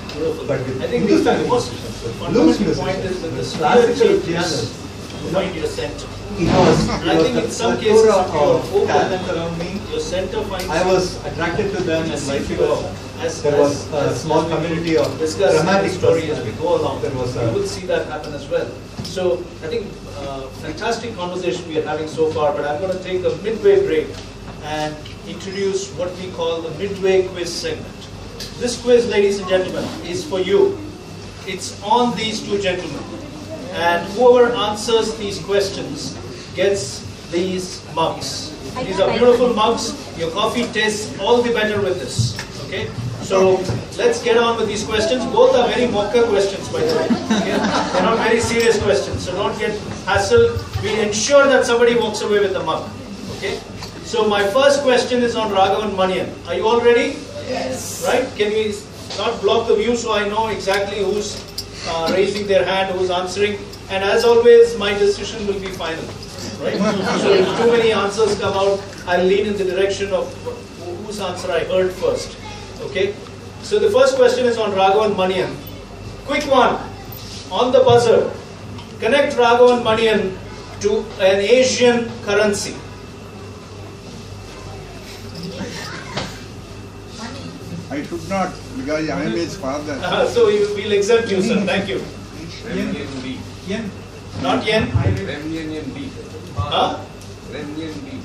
but with I think Hindustani the most musicians, fundamental point is that the classical pianists. you find your center. It was I think in some cases, if you're open, talent around me. your center finds I was attracted to them, and vice versa. There was a small community of discuss dramatic story as we persons. go along. There was you will see that happen as well. So I think fantastic conversation we are having so far, but I'm going to take a midway break and introduce what we call the midway quiz segment. This quiz, ladies and gentlemen, is for you. It's on these two gentlemen. And whoever answers these questions gets these mugs. These are beautiful mugs. Your coffee tastes all the better with this. Okay? So let's get on with these questions. Both are very mocha questions, by the way. Okay? They're not very serious questions, so don't get hassled. We ensure that somebody walks away with a mug. Okay? So my first question is on Raghavan Manian. Are you all ready? Yes. Right? Can we not block the view so I know exactly who's raising their hand, who's answering? And as always, my decision will be final. Right? So if too many answers come out, I'll lean in the direction of whose answer I heard first. Okay? So the first question is on Raghavan Manian. Quick one. On the buzzer. Connect Raghavan Manian to an Asian currency. I should not, because I am his father. So we'll exempt you, sir. Thank you. Yen. Not yen? Renminbi. Huh? Renminbi.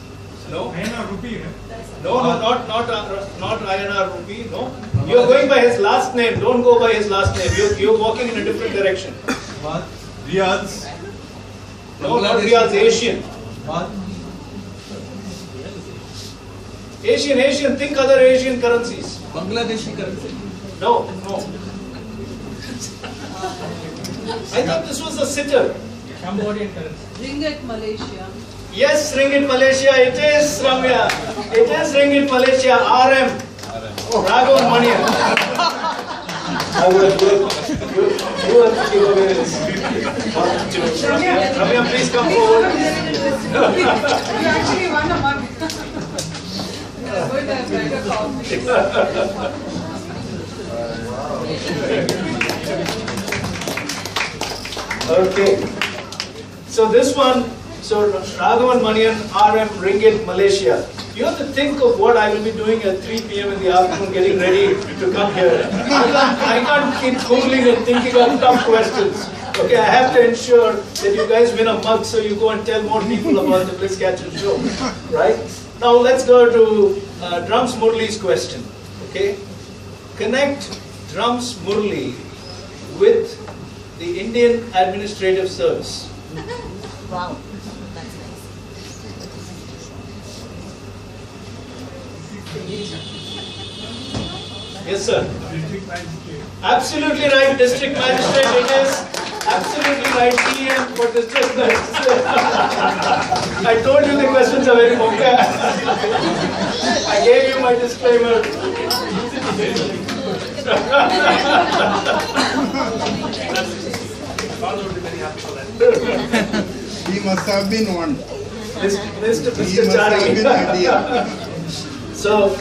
No? INR rupee. No, not INR rupee. No. You're going by his last name. Don't go by his last name. You're walking in a different direction. What? Riyals. No, not riyals. Asian. What? Asian. Think other Asian currencies. Bangladeshi currency. No. I thought this was a sitter. Cambodian currency. Ringgit Malaysia. Yes, Ringgit Malaysia. It is, Ramya. It is Ringgit Malaysia. RM. Raghavan Manian. I would have you have to give away this. Ramya, please come forward. You actually won a mug. Good, better Okay. So this one, Raghavan Manian, RM, Ringgit, Malaysia. You have to think of what I will be doing at 3 p.m. in the afternoon, getting ready to come here. I can't keep Googling and thinking of tough questions. Okay, I have to ensure that you guys win a mug so you go and tell more people about the Bliss Catchers show. Right? Now let's go to Drums Murli's question. Okay? Connect Drums Murli with the Indian Administrative Service. Wow, that's nice. Yes, sir. Absolutely right, District Magistrate. It is absolutely right. DM for District Magistrate. I told you the questions are very mocha. I gave you my disclaimer. Father would be very happy for that. He must have been one. Mr. He must have been ideal. So,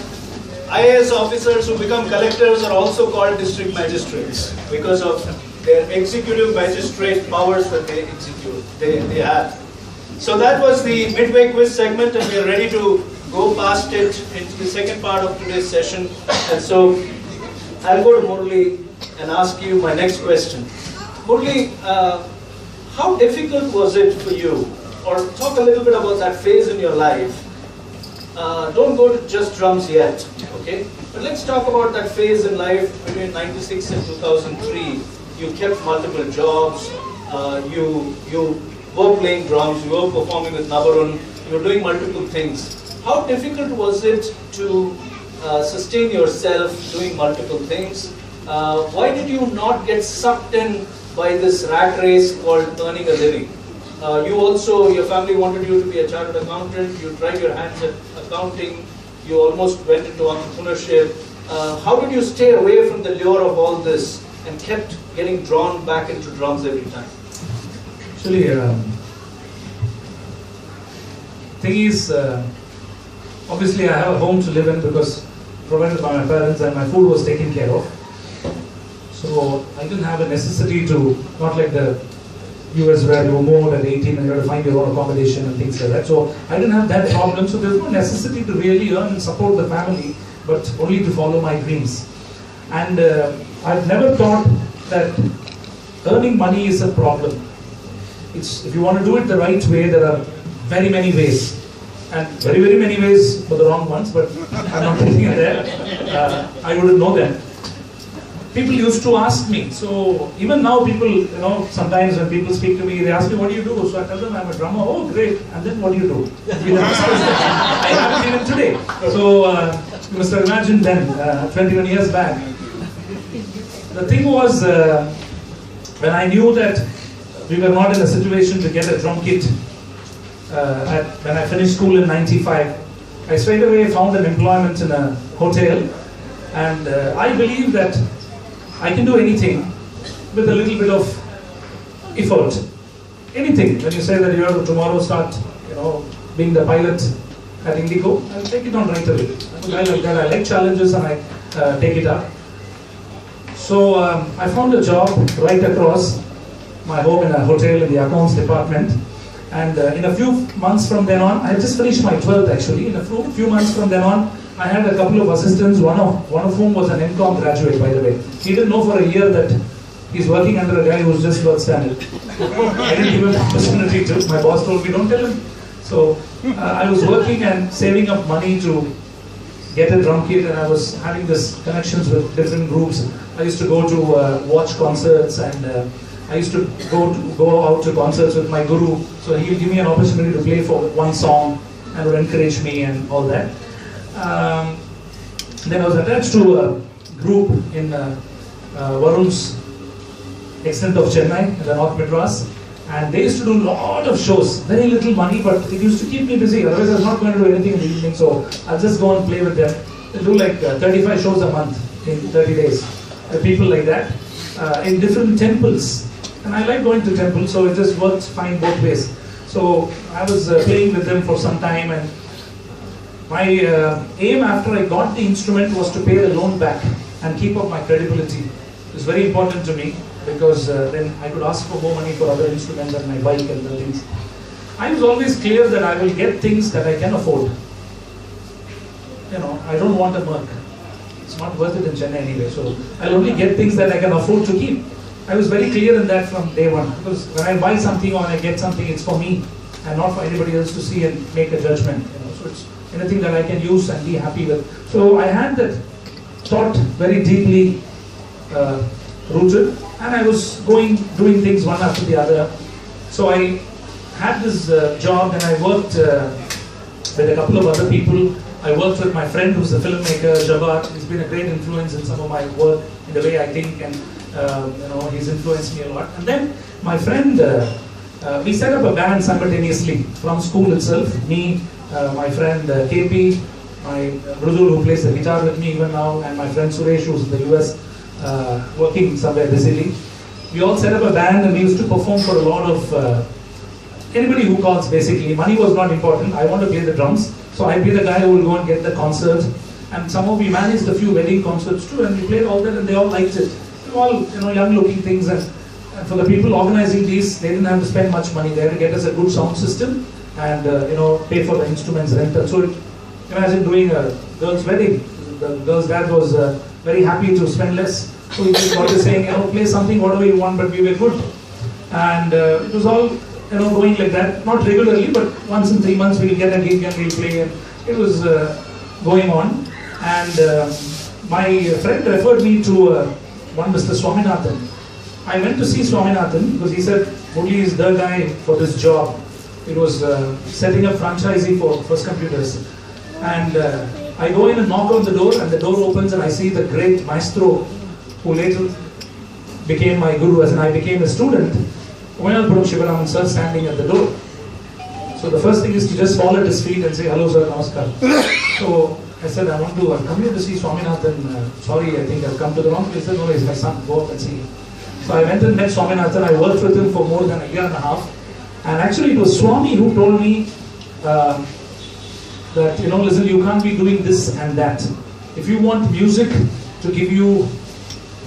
IAS officers who become collectors are also called district magistrates because of their executive magistrate powers that they execute, they have. So that was the midway quiz segment, and we are ready to go past it into the second part of today's session. And so I'll go to Murli and ask you my next question. Murli, how difficult was it for you, or talk a little bit about that phase in your life, don't go to just drums yet, okay? But let's talk about that phase in life between 96 and 2003. You kept multiple jobs, you were playing drums, you were performing with Nabarun, you were doing multiple things. How difficult was it to sustain yourself doing multiple things? Why did you not get sucked in by this rat race called earning a living? Your family wanted you to be a chartered accountant, you tried your hands at accounting, you almost went into entrepreneurship. How did you stay away from the lure of all this and kept getting drawn back into drums every time? Actually, thing is, obviously I have a home to live in because provided by my parents and my food was taken care of. So I didn't have a necessity to, not like the US where you were moved at 18 and you had to find your own accommodation and things like that. So I didn't have that problem. So there's no necessity to really earn and support the family, but only to follow my dreams. And I've never thought that earning money is a problem. If you want to do it the right way, there are very many ways. And very, very many ways for the wrong ones, but I'm not putting it there. I wouldn't know them. People used to ask me, so even now people, sometimes when people speak to me, they ask me, what do you do? So I tell them, I'm a drummer. Oh, great. And then what do you do? You never discuss that. I haven't even today. So you must have imagined then, 21 years back. The thing was, when I knew that we were not in a situation to get a drum kit, when I finished school in 95, I straight away found an employment in a hotel, and I believe that I can do anything with a little bit of effort. Anything. When you say that you have to tomorrow start, being the pilot at Indigo, I'll take it on right away. I'm a guy like that. I like challenges and I take it up. So I found a job right across my home in a hotel in the accounts department. And in a few months from then on, I had just finished my 12th actually. In a few months from then on, I had a couple of assistants, one of whom was an MCOM graduate, by the way. He didn't know for a year that he's working under a guy who's just work standard. I didn't give him the opportunity to. My boss told me, don't tell him. So I was working and saving up money to get a drum kit, and I was having this connections with different groups. I used to go to watch concerts, and I used to go out to concerts with my guru. So he would give me an opportunity to play for one song and would encourage me and all that. Then I was attached to a group in Varun's extent of Chennai, in the North Madras, and they used to do a lot of shows, very little money, but it used to keep me busy. Otherwise I was not going to do anything in the evening, so I'll just go and play with them. They do like 35 shows a month in 30 days. People like that, in different temples. And I like going to temples, so it just works fine both ways. So I was playing with them for some time, and my aim after I got the instrument was to pay the loan back and keep up my credibility. It was very important to me because then I could ask for more money for other instruments and my bike and the things. I was always clear that I will get things that I can afford. I don't want a Merc. It's not worth it in Chennai anyway, so I'll only get things that I can afford to keep. I was very clear in that from day one, because when I buy something or I get something, it's for me and not for anybody else to see and make a judgment. So it's anything that I can use and be happy with. So I had that thought very deeply rooted, and I was doing things one after the other. So I had this job, and I worked with a couple of other people. I worked with my friend who's a filmmaker, Jabbar. He's been a great influence in some of my work, in the way I think, and he's influenced me a lot. And then my friend, we set up a band simultaneously from school itself. Me, my friend KP, my brother who plays the guitar with me even now, and my friend Suresh who's in the US working somewhere busily. We all set up a band, and we used to perform for a lot of anybody who calls basically. Money was not important. I want to play the drums, so I'd be the guy who will go and get the concert. And somehow we managed a few wedding concerts too, and we played all that, and they all liked it. All young looking things, and for the people organizing these, they didn't have to spend much money. They had to get us a good sound system and pay for the instruments rental. So imagine doing a girl's wedding. The girl's dad was very happy to spend less. So he just got to saying, play something whatever you want, but we were good. And it was all going like that, not regularly, but once in 3 months we'll get a gig and we'll play and it was going on, and my friend referred me to one Mr. Swaminathan. I went to see Swaminathan because he said Murli is the guy for this job. It was setting up franchisee for First Computers, and I go in and knock on the door, and the door opens, and I see the great maestro who later became my guru as I became a student, Umayalpuram Shivaraman sir, standing at the door. So the first thing is to just fall at his feet and say, hello sir, namaskar. So I said, I've come here to see Swaminathan. Sorry, I think I've come to the wrong place. He said, no, he's my son, go up and see him. So I went and met Swaminathan. I worked with him for more than a year and a half. And actually it was Swami who told me that, listen, you can't be doing this and that. If you want music to give you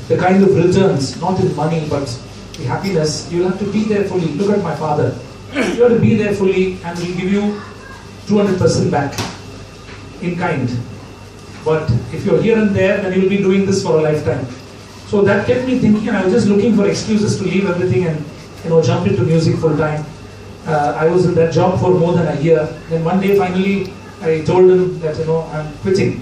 the kind of returns, not in money, but the happiness, you'll have to be there fully. Look at my father. You have to be there fully, and we'll give you 200% back in kind. But if you're here and there, then you'll be doing this for a lifetime. So that kept me thinking, and I was just looking for excuses to leave everything and jump into music full time. I was in that job for more than a year. Then one day, finally, I told him that I'm quitting.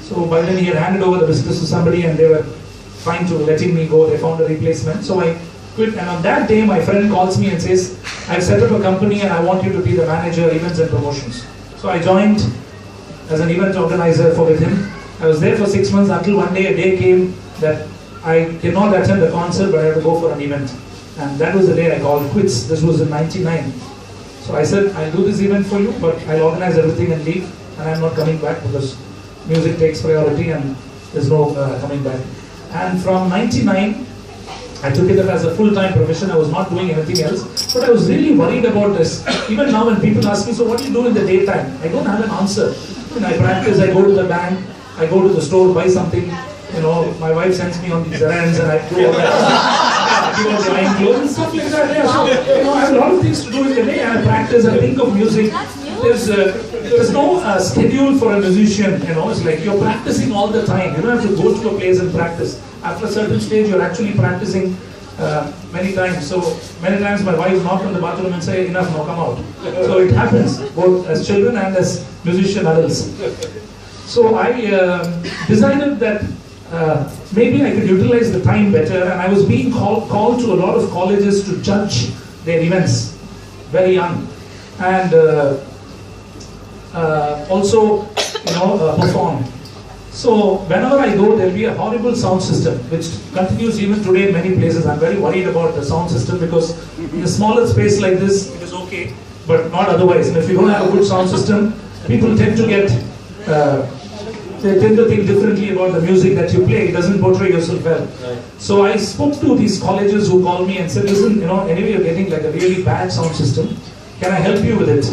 So by then he had handed over the business to somebody, and they were fine to letting me go. They found a replacement. So I quit, and on that day my friend calls me and says, I've set up a company and I want you to be the manager, events and promotions. So I joined as an event organizer with him. I was there for 6 months until one day a day came that I cannot attend the concert, but I have to go for an event. And that was the day I called quits. This was in '99. So I said, I'll do this event for you, but I'll organize everything and leave, and I'm not coming back because music takes priority and there's no coming back. And from '99, I took it up as a full-time profession. I was not doing anything else, but I was really worried about this. Even now when people ask me, so what do you do in the daytime? I don't have an answer. I practice, I go to the bank, I go to the store, buy something. My wife sends me on these errands and I do all that. I give out the iron clothes and stuff like that. Yeah, so, I have a lot of things to do in the day. I practice, I think of music. There's no schedule for a musician, it's like you're practicing all the time. You don't have to go to a place and practice. After a certain stage, you're actually practicing many times. So many times my wife knocked on the bathroom and say, enough, now come out. So it happens, both as children and as musician adults. So I decided that maybe I could utilize the time better, and I was being called to a lot of colleges to judge their events, very young. And also, perform. So whenever I go, there'll be a horrible sound system, which continues even today in many places. I'm very worried about the sound system because in a smaller space like this, it is okay, but not otherwise. And if you don't have a good sound system, people tend to get, they tend to think differently about the music that you play. It doesn't portray yourself well. Right. So I spoke to these colleges who called me and said, listen, anyway you're getting like a really bad sound system. Can I help you with it?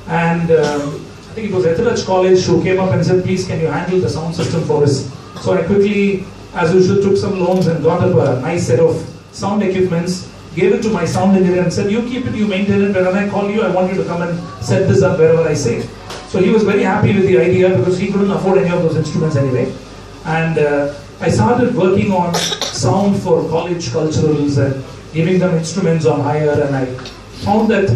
And I think it was Ethiraj College who came up and said, please can you handle the sound system for us? So I quickly, as usual, took some loans and got up a nice set of sound equipments, gave it to my sound engineer and said, you keep it, you maintain it, but when I call you, I want you to come and set this up wherever I say. So he was very happy with the idea because he couldn't afford any of those instruments anyway. And I started working on sound for college culturals and giving them instruments on hire, and I found that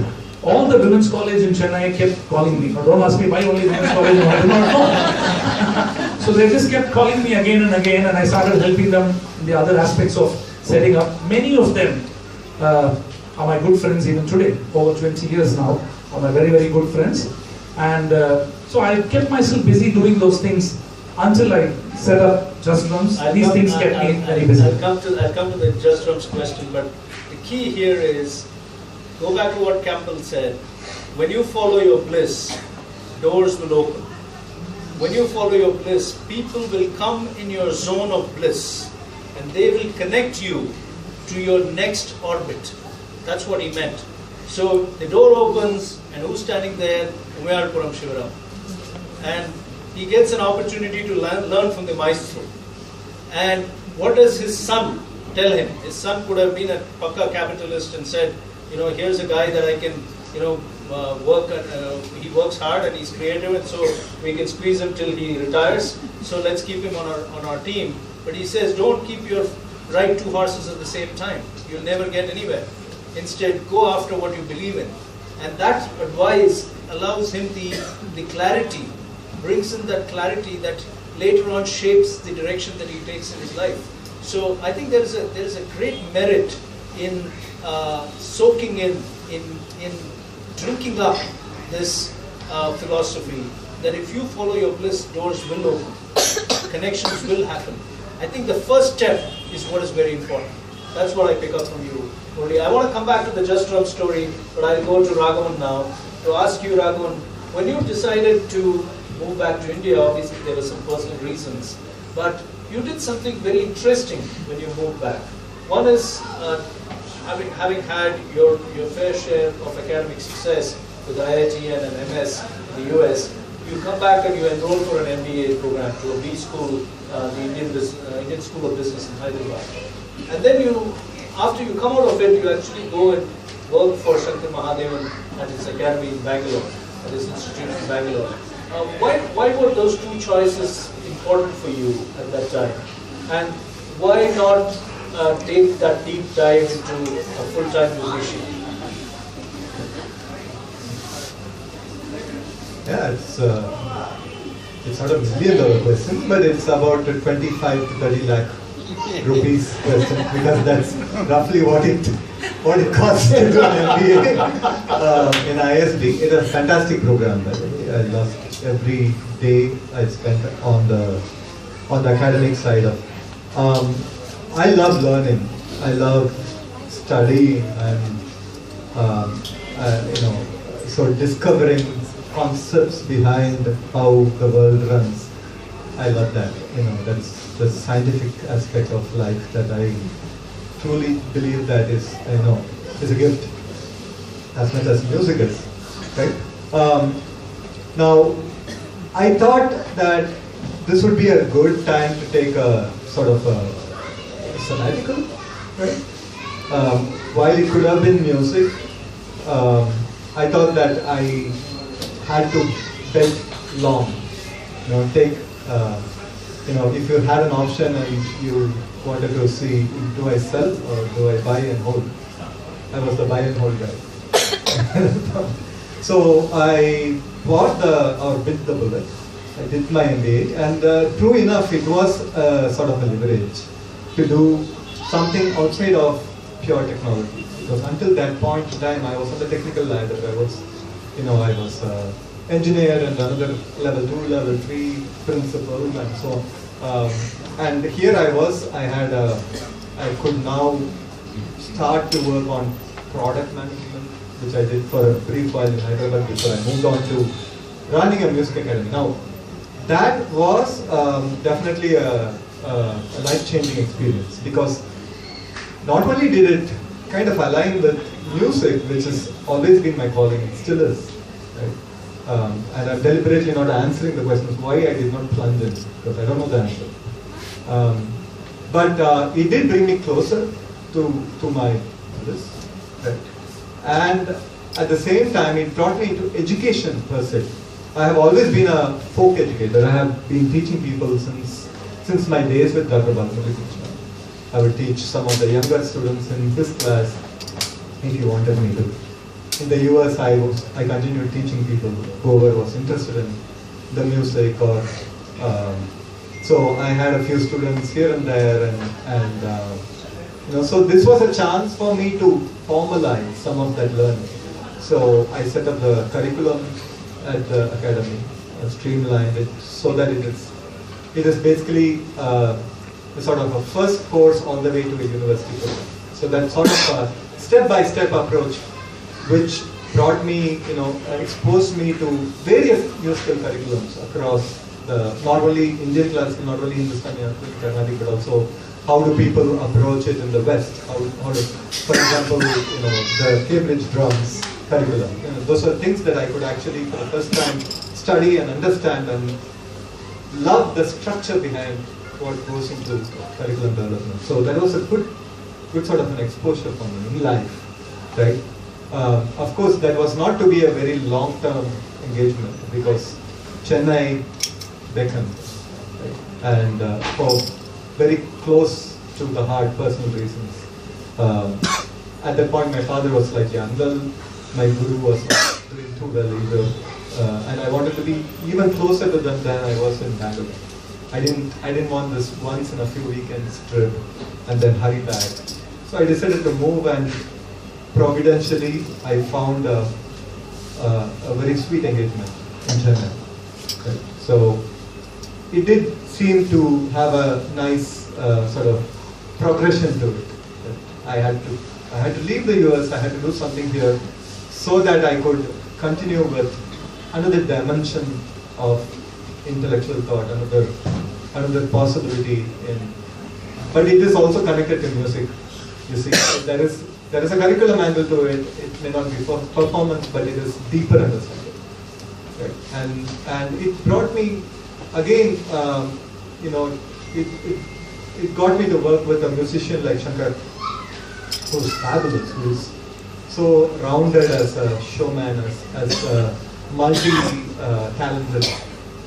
all the women's college in Chennai kept calling me. Don't ask me why only women's college, I do not know. So they just kept calling me again and again, and I started helping them in the other aspects of setting up. Many of them are my good friends even today, over 20 years now, are my very, very good friends. And so I kept myself busy doing those things until I set up Just Drums. These things kept me very busy. I'll come to the Just Drums question, but the key here is, go back to what Campbell said. When you follow your bliss, doors will open. When you follow your bliss, people will come in your zone of bliss and they will connect you to your next orbit. That's what he meant. So the door opens and who's standing there? Umayalpuram Shivaram. And he gets an opportunity to learn from the maestro. And what does his son tell him? His son could have been a pakka capitalist and said, here's a guy that I can, work. He works hard and he's creative, and so we can squeeze him till he retires. So let's keep him on our team. But he says, don't ride two horses at the same time. You'll never get anywhere. Instead, go after what you believe in. And that advice allows him the clarity, brings in that clarity that later on shapes the direction that he takes in his life. So I think there is a great merit in soaking in drinking up this philosophy that if you follow your bliss, doors will open, connections will happen. I think the first step is what is very important. That's what I pick up from you, Murli. I want to come back to the Just Drum story, but I'll go to Raghavan now to ask you, Raghavan, when you decided to move back to India, obviously there were some personal reasons, but you did something very interesting when you moved back. One is having had your fair share of academic success with IIT and an MS in the US, you come back and you enroll for an MBA program to a B school, the Indian School of Business in Hyderabad. And then after you come out of it, you actually go and work for Shankar Mahadevan at his academy in Bangalore, at his institute in Bangalore. Why were those two choices important for you at that time? And why not take that deep dive into a full-time musician? Yeah, it's not a $1 million question, but it's about a 25 to 30 lakh rupees question, because that's roughly what it costs to do an MBA in ISB. It's a fantastic program, by the way. I loved every day I spent on the academic side of. I love learning. I love studying and so discovering concepts behind how the world runs. I love that. That's the scientific aspect of life that I truly believe that is a gift as much as music is, right? Now, I thought that this would be a good time to take a sort of a sabbatical, right? While it could have been music, I thought that I had to bet long, take, if you had an option and you wanted to see, do I sell or do I buy and hold? I was the buy and hold guy. So I bit the bullet. I did my MBA, and true enough, it was sort of a leverage to do something outside of pure technology. Because until that point in time, I was on the technical ladder. I was engineer and another level 2, level 3 principal, and so on. And here I could now start to work on product management, which I did for a brief while in Hyderabad before I moved on to running a music academy. Now, that was definitely a life-changing experience, because not only did it kind of align with music, which has always been my calling, it still is, right? And I'm deliberately not answering the questions why I did not plunge in, because I don't know the answer. But it did bring me closer to my bliss, right? And at the same time, it brought me into education per se. I have always been a folk educator. I have been teaching people since my days with Dr. Balamurali Krishna. I would teach some of the younger students in his class if he wanted me to. In the US, I continued teaching people, whoever was interested in the music or so I had a few students here and there, and so this was a chance for me to formalize some of that learning. So I set up the curriculum at the academy, streamlined it so that it is basically a sort of a first course all the way to a university program. So that sort of a step-by-step approach, which brought me, exposed me to various musical curriculums across not only Indian classical, not only Hindustani or Carnatic, but also how do people approach it in the West? How do, for example, the Cambridge drums curriculum. Those are things that I could actually, for the first time, study and understand and love the structure behind what goes into curriculum development. So that was a good sort of an exposure for me in life, right? Of course, that was not to be a very long-term engagement, because Chennai beckoned, right? And for very close to the heart personal reasons. At that point, my father was like, "Yeah, Uncle, my guru was not doing too well either. And I wanted to be even closer to them than I was in Bangalore. I didn't want this once in a few weekends trip and then hurry back. So I decided to move, and providentially I found a very sweet engagement in Chennai. Okay. So it did seem to have a nice sort of progression to it. I had to leave the US, I had to do something here so that I could continue with another dimension of intellectual thought, another possibility but it is also connected to music. You see, there is a curriculum angle to it. It may not be for performance, but it is deeper understanding. Right? And it brought me again. It got me to work with a musician like Shankar, who's fabulous, who's so rounded as a showman, as a multi-talented,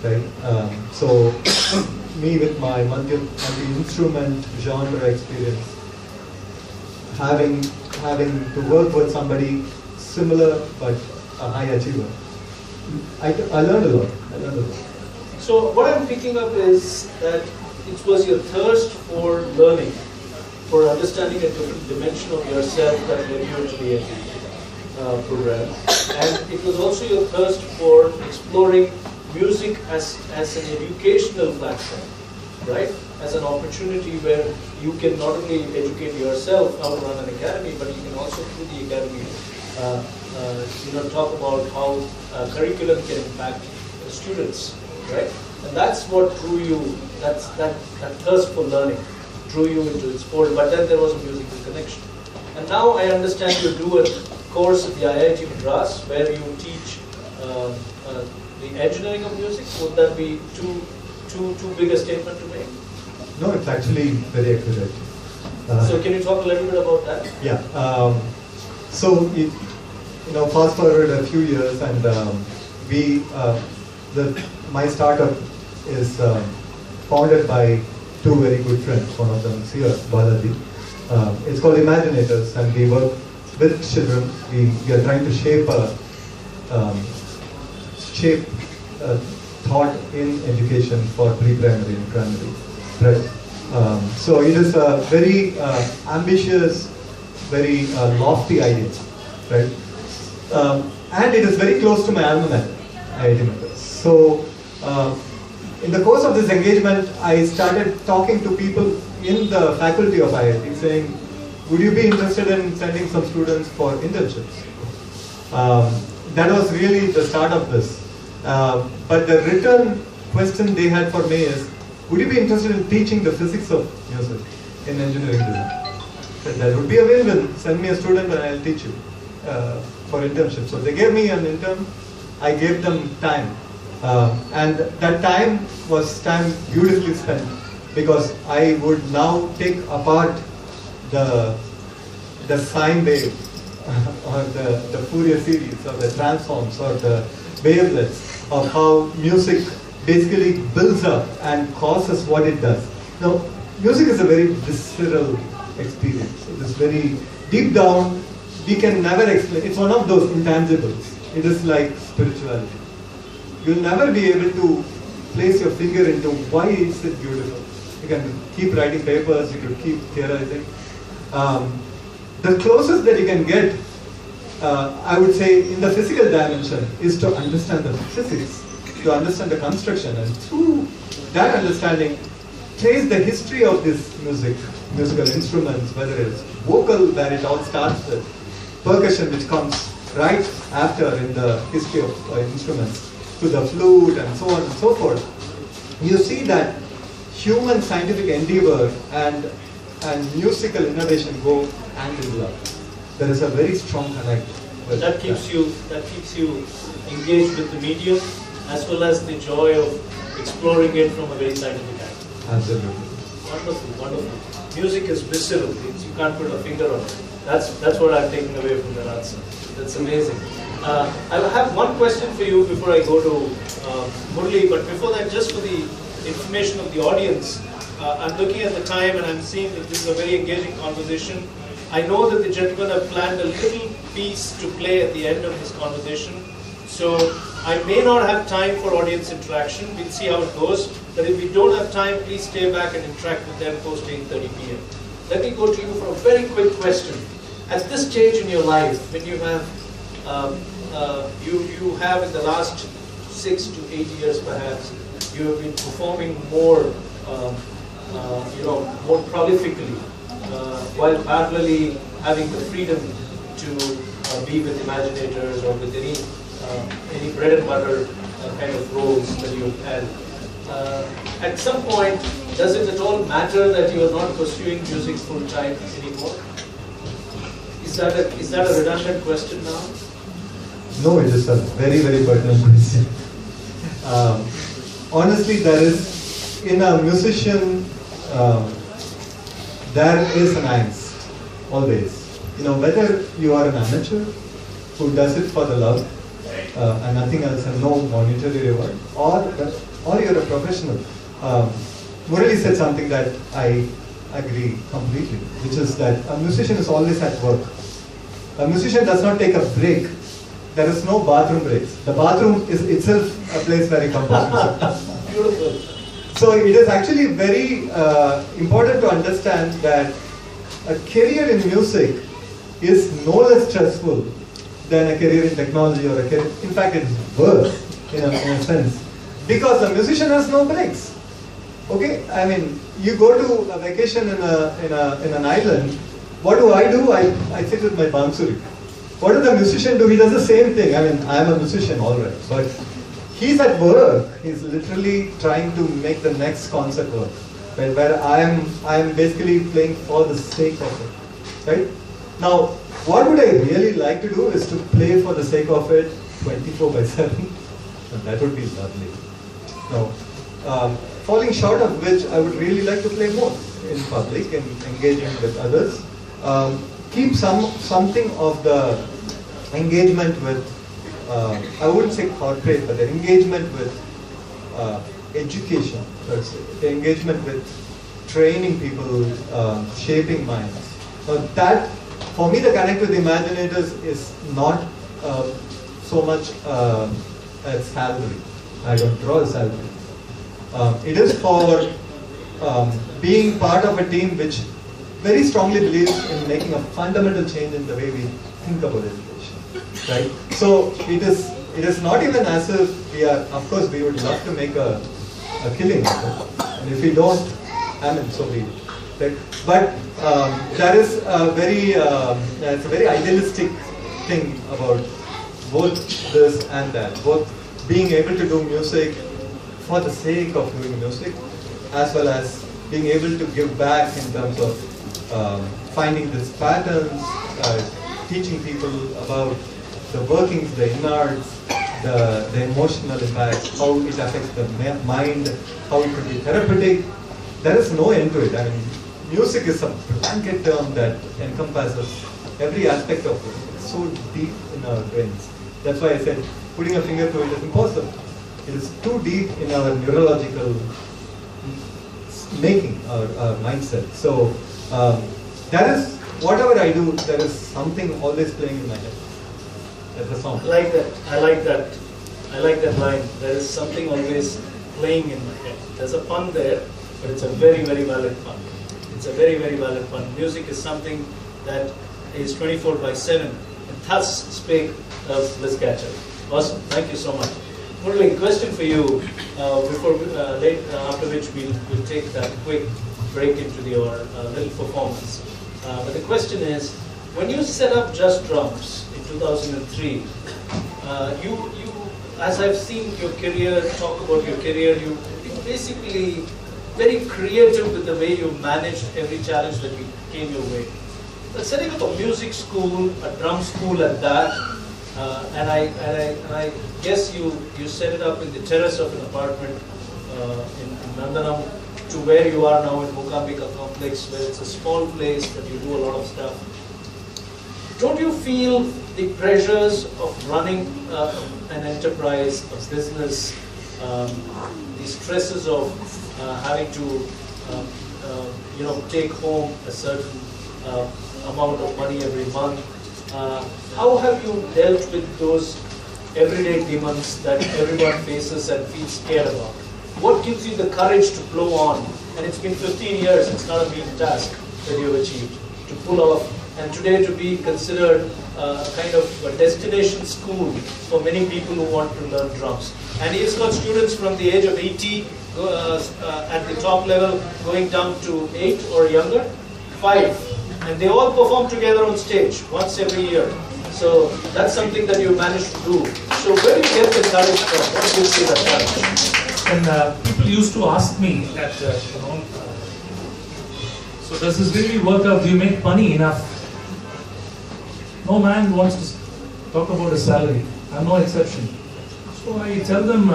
right? So me with my multi-instrument genre experience, having to work with somebody similar but a high achiever, I learned a lot. So what I'm picking up is that it was your thirst for learning, for understanding a different dimension of yourself that led you into the program, and it was also your thirst for exploring music as an educational platform, right? As an opportunity where you can not only educate yourself how to run an academy, but you can also through the academy, talk about how curriculum can impact students, right? And that's what drew you. That thirst for learning drew you into its fold. But then there was a musical connection, and now I understand you do a course at the IIT Madras where you teach the engineering of music. Would that be too big a statement to make? No, it's actually very accurate. So can you talk a little bit about that? Yeah. So fast forward a few years, and my startup is founded by two very good friends. One of them is here, Balaji. It's called Imaginators, and we work with children. We are trying to shape thought in education for pre-primary and primary. Right. So it is a very ambitious, very lofty idea, right? And it is very close to my alma mater, IIT Madras. So in the course of this engagement, I started talking to people in the faculty of IIT, saying, "Would you be interested in sending some students for internships?" That was really the start of this. But the written question they had for me is, would you be interested in teaching the physics of music in engineering design? That would be a win-win. Send me a student and I'll teach you for internship. So they gave me an intern. I gave them time. And that time was time beautifully spent, because I would now take apart the sine wave or the Fourier series or the transforms or the wavelets of how music basically builds up and causes what it does. Now, music is a very visceral experience. It is very deep down. We can never explain. It's one of those intangibles. It is like spirituality. You'll never be able to place your finger into why is it beautiful. You can keep writing papers. You could keep theorizing. The closest that you can get, I would say, in the physical dimension, is to understand the physics, to understand the construction, and through that understanding, trace the history of this musical instruments, whether it's vocal, where it all starts with, percussion, which comes right after in the history of instruments, to the flute, and so on and so forth. You see that human scientific endeavor and musical innovation go hand in glove. There is a very strong connect. That keeps you engaged with the medium, as well as the joy of exploring it from a very scientific angle. Absolutely. Wonderful, wonderful. Music is visceral. You can't put a finger on it. That's what I'm taking away from your answer. That's amazing. I have one question for you before I go to Murli, but before that, just for the information of the audience, I'm looking at the time and I'm seeing that this is a very engaging conversation. I know that the gentlemen have planned a little piece to play at the end of this conversation. So I may not have time for audience interaction. We'll see how it goes. But if we don't have time, please stay back and interact with them post 8:30 p.m. Let me go to you for a very quick question. At this stage in your life, when you have you have in the last 6 to 8 years perhaps, you have been performing more more prolifically, while parallelly having the freedom to be with imaginators or with any bread and butter kind of roles that you've had. At some point, does it at all matter that you are not pursuing music full time anymore? Is that a redundant question now? No, it is a very, very pertinent question. Honestly, there is, in a musician, there is an angst, always. Whether you are an amateur who does it for the love and nothing else and no monetary reward, or you're a professional. Murali said something that I agree completely, which is that a musician is always at work. A musician does not take a break. There is no bathroom breaks. The bathroom is itself a place where he composes. Beautiful. So it is actually very important to understand that a career in music is no less stressful than a career in technology or a career. In fact, it is worse in a sense, because a musician has no breaks. Okay, I mean, you go to a vacation in an island. What do? I sit with my bansuri. What does the musician do? He does the same thing. I mean, I am a musician, all right, but he's at work. He's literally trying to make the next concert work. Where I am basically playing for the sake of it, right? Now, what would I really like to do is to play for the sake of it 24/7. And that would be lovely. Now, falling short of which, I would really like to play more in public and engaging with others. Keep something of the engagement with, I wouldn't say corporate, but the engagement with education, let's say. The engagement with training people, shaping minds. That, for me, the connect with imaginators is not so much a salary. I don't draw a salary. It is for being part of a team which very strongly believes in making a fundamental change in the way we think about education, right? So it is not even as if we are. Of course, we would love to make a killing, and if we don't, I mean, so be it, right? But there is a very idealistic thing about both this and that, both being able to do music for the sake of doing music, as well as being able to give back in terms of finding these patterns, teaching people about the workings, the innards, the emotional impact, how it affects the mind, how it could be therapeutic. There is no end to it. I mean, music is a blanket term that encompasses every aspect of it. It's so deep in our brains. That's why I said putting a finger to it is impossible. It is too deep in our neurological making, our mindset. So that is, whatever I do, there is something always playing in my head. That's a song. I like that. I like that line. There is something always playing in my head. There's a pun there, but it's a very, very valid pun. It's a very, very valid pun. Music is something that is 24/7, and thus spake of Bliss Catcher. Awesome. Thank you so much. Murali, question for you after which we'll take that quick break into your little performance. But the question is, when you set up Just Drums in 2003, you as I've seen your career, talk about your career, you're basically very creative with the way you managed every challenge that came your way. But setting up a music school, a drum school at that, and I guess you set it up in the terrace of an apartment in Nandanam to where you are now in Mukambika complex, where it's a small place but you do a lot of stuff. Don't you feel the pressures of running an enterprise, a business, the stresses of having to take home a certain amount of money every month. How have you dealt with those everyday demons that everyone faces and feels scared about? What gives you the courage to plow on? And it's been 15 years, it's not a mean task that you've achieved to pull off, and today to be considered a kind of a destination school for many people who want to learn drums. And he's got students from the age of 80 at the top level going down to 8 or younger, 5. And they all perform together on stage once every year. So that's something that you managed to do. So where do you get the courage from? What gives you that courage? And people used to ask me that, so does this really work out? Do you make money enough? No man wants to talk about his salary. I'm no exception. So I tell them,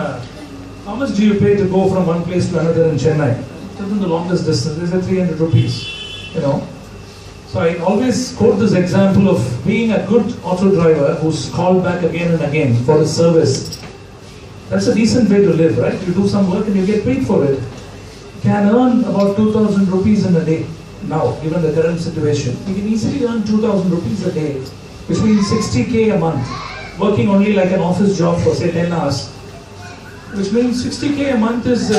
how much do you pay to go from one place to another in Chennai? I tell them the longest distance. They say 300 rupees, So I always quote this example of being a good auto driver who's called back again and again for his service. That's a decent way to live, right? You do some work and you get paid for it. You can earn about 2,000 rupees in a day now, given the current situation. You can easily earn 2,000 rupees a day, which means 60k a month, working only like an office job for say 10 hours, which means 60k a month is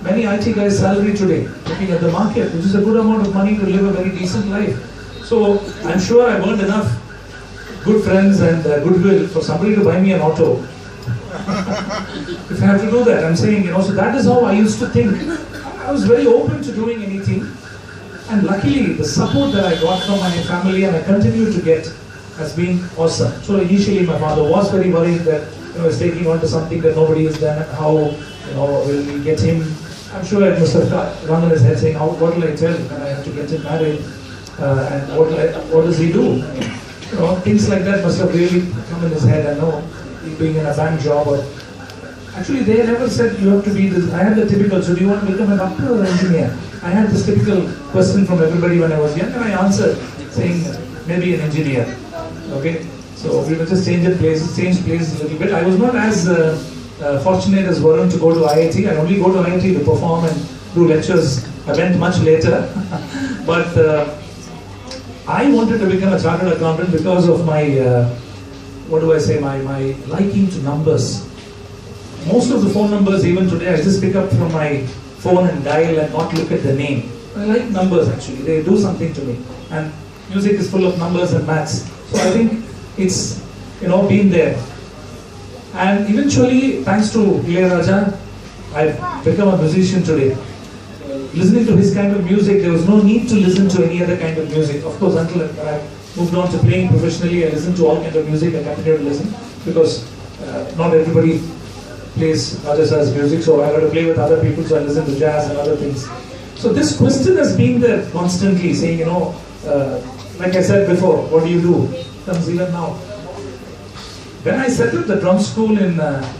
many IT guys' salary today, looking at the market, which is a good amount of money to live a very decent life. So I'm sure I've earned enough good friends and goodwill for somebody to buy me an auto. If I have to do that, I'm saying, so that is how I used to think. I was very open to doing anything, and luckily the support that I got from my family and I continue to get has been awesome. So initially my father was very worried that I was taking on to something that nobody has done, how will we get him. I'm sure it must have run in his head saying, what will I tell when I have to get him married, and what does he do? Things like that must have really come in his head. I know being in a bank job, or actually they never said you have to be this. I had the typical, so do you want to become a doctor or an engineer? I had this typical question from everybody when I was young, and I answered saying maybe an engineer. Okay, so we will just change places a little bit. I was not as fortunate as Varun to go to IIT. I only go to IIT to perform and do lectures. I went much later, but I wanted to become a chartered accountant because of my my liking to numbers. Most of the phone numbers, even today, I just pick up from my phone and dial and not look at the name. I like numbers actually, they do something to me. And music is full of numbers and maths. So I think it's, been there. And eventually, thanks to Ilayaraja, I've become a musician today. Listening to his kind of music, there was no need to listen to any other kind of music. Of course, until I moved on to playing professionally, I listened to all kinds of music. I continue to listen because not everybody plays Rajasa's music, so I got to play with other people, so I listen to jazz and other things. So this question has been there constantly, saying, like I said before, what do you do? Comes even now. When I set up the drum school in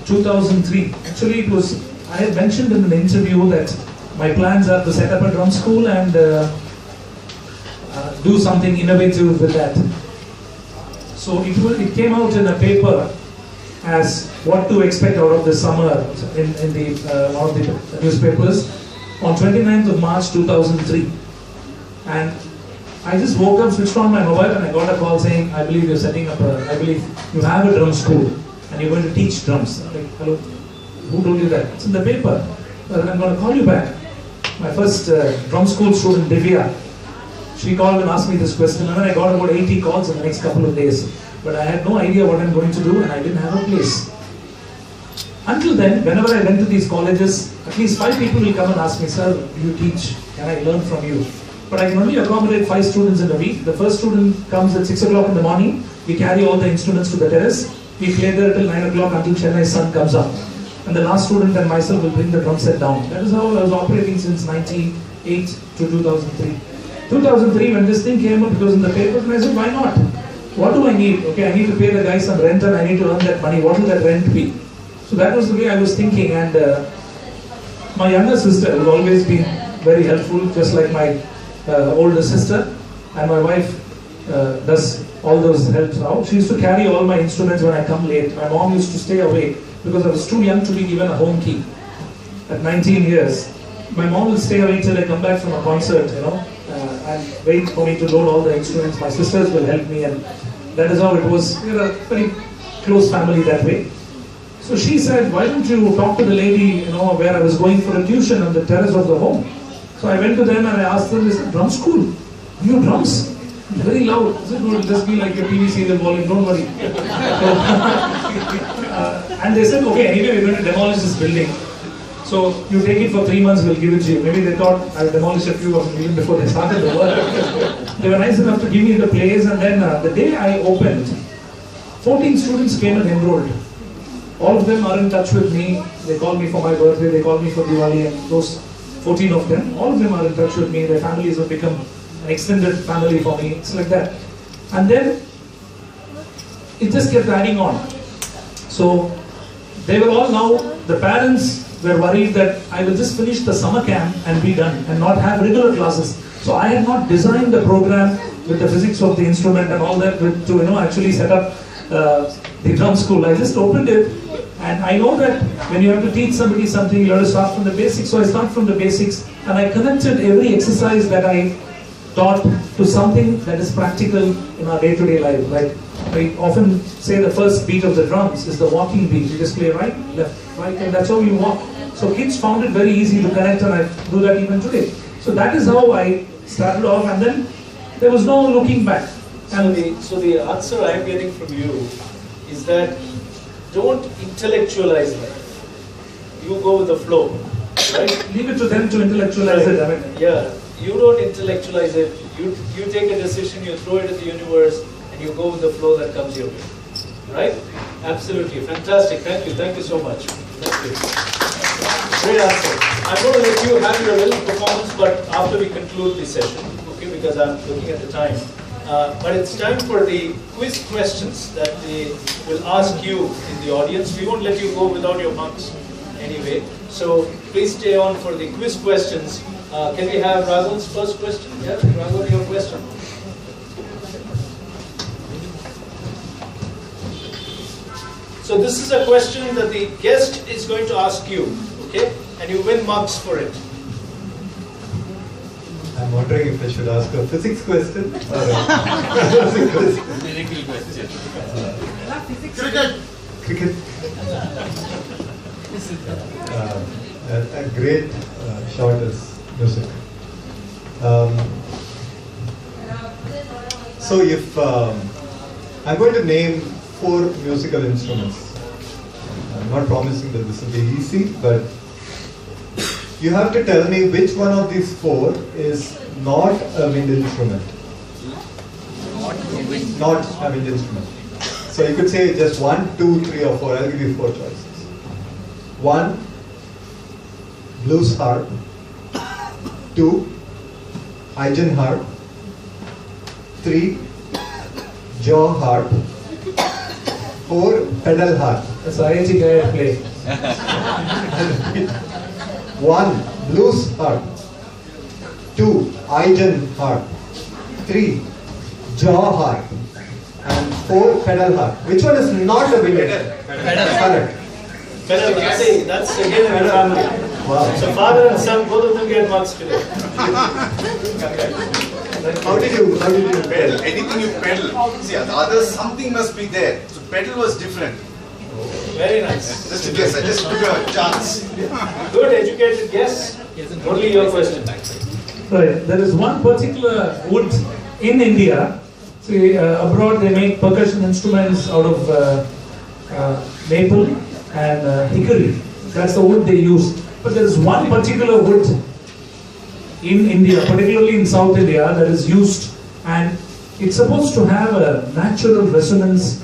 2003, actually I had mentioned in an interview that my plans are to set up a drum school and do something innovative with that. So it came out in a paper as what to expect out of the summer in one of the newspapers on 29th of March 2003. And I just woke up, switched on my mobile, and I got a call saying, I believe you're setting up I believe you have a drum school and you're going to teach drums. I'm like, hello, who told you that? It's in the paper. Well, I'm going to call you back. My first drum school student, Divya, she called and asked me this question, and then I got about 80 calls in the next couple of days. But I had no idea what I'm going to do, and I didn't have a place. Until then, whenever I went to these colleges, at least 5 people will come and ask me, sir, do you teach? Can I learn from you? But I can only accommodate 5 students in a week. The first student comes at 6 o'clock in the morning. We carry all the instruments to the terrace. We play there till 9 o'clock until Chennai's sun comes up. And the last student and myself will bring the drum set down. That is how I was operating since 1998 to 2003. 2003, when this thing came up, it was in the papers, and I said, why not? What do I need? Okay, I need to pay the guy some rent and I need to earn that money. What will that rent be? So that was the way I was thinking. And my younger sister has always been very helpful, just like my older sister. And my wife does all those helps now. She used to carry all my instruments when I come late. My mom used to stay awake because I was too young to be given a home key. At 19 years, my mom will stay awake till I come back from a concert, and wait for me to load all the instruments. My sisters will help me, and that is how it was. We are a very close family that way. So she said, why don't you talk to the lady, where I was going for a tuition on the terrace of the home. So I went to them and I asked them, they said, drum school? You drums? Very loud. I said, no, it'll just be like your TV serial volume, don't worry. And they said, okay, anyway, we're going to demolish this building. So you take it for 3 months, we'll give it to you. Maybe they thought I'll demolish a few of them even before they started the work. They were nice enough to give me the place, and then the day I opened, 14 students came and enrolled. All of them are in touch with me. They call me for my birthday, they call me for Diwali, and those 14 of them, all of them are in touch with me. Their families have become an extended family for me. It's like that. And then it just kept adding on. So they were all now, the parents were worried that I will just finish the summer camp and be done and not have regular classes. So I had not designed the program with the physics of the instrument and all that to actually set up the drum school. I just opened it, and I know that when you have to teach somebody something, you have to start from the basics. So I start from the basics, and I connected every exercise that I taught to something that is practical in our day-to-day life. Like I often say, the first beat of the drums is the walking beat. You just play right, left, right, and that's how you walk. So kids found it very easy to connect, and I do that even today. So that is how I started off, and then there was no looking back. So the answer I'm getting from you is that don't intellectualize life. You go with the flow, right? Leave it to them to intellectualize it. Yeah, you don't intellectualize it. You take a decision, you throw it at the universe, and you go with the flow that comes your way, right? Absolutely, fantastic. Thank you so much. Thank you. Great answer. I'm going to let you have your little performance, but after we conclude the session, okay? Because I'm looking at the time. But it's time for the quiz questions that they will ask you in the audience. We won't let you go without your marks anyway. So please stay on for the quiz questions. Can we have Raghav's first question? Yeah, Raghav, your question. So this is a question that the guest is going to ask you, okay? And you win marks for it. I'm wondering if I should ask a physics question or a music question. Cricket. A great shot is music. So if I'm going to name 4 musical instruments. I'm not promising that this will be easy, but you have to tell me which one of these 4 is not a wind instrument. Not a wind instrument. So you could say just 1, 2, 3 or 4. I'll give you 4 choices. 1, blues harp. 2, Eigen harp. 3, jaw harp. 4, pedal harp. That's IIT guy I play. 1, blues harp. 2, Eigen harp. 3, jaw harp. And 4, pedal harp. Which one is not a wind instrument? Correct. Pedal, that's again in the family. Wow. So father and son, both of them get marks today. How did you Pedal, anything you pedal. See, the others, something must be there. So pedal was different. Very nice. Just a guess, I just took a chance. Good educated guess. Only your question. Right. There is one particular wood in India. See, abroad they make percussion instruments out of maple and hickory. That's the wood they use. But there is one particular wood in India, particularly in South India, that is used, and it's supposed to have a natural resonance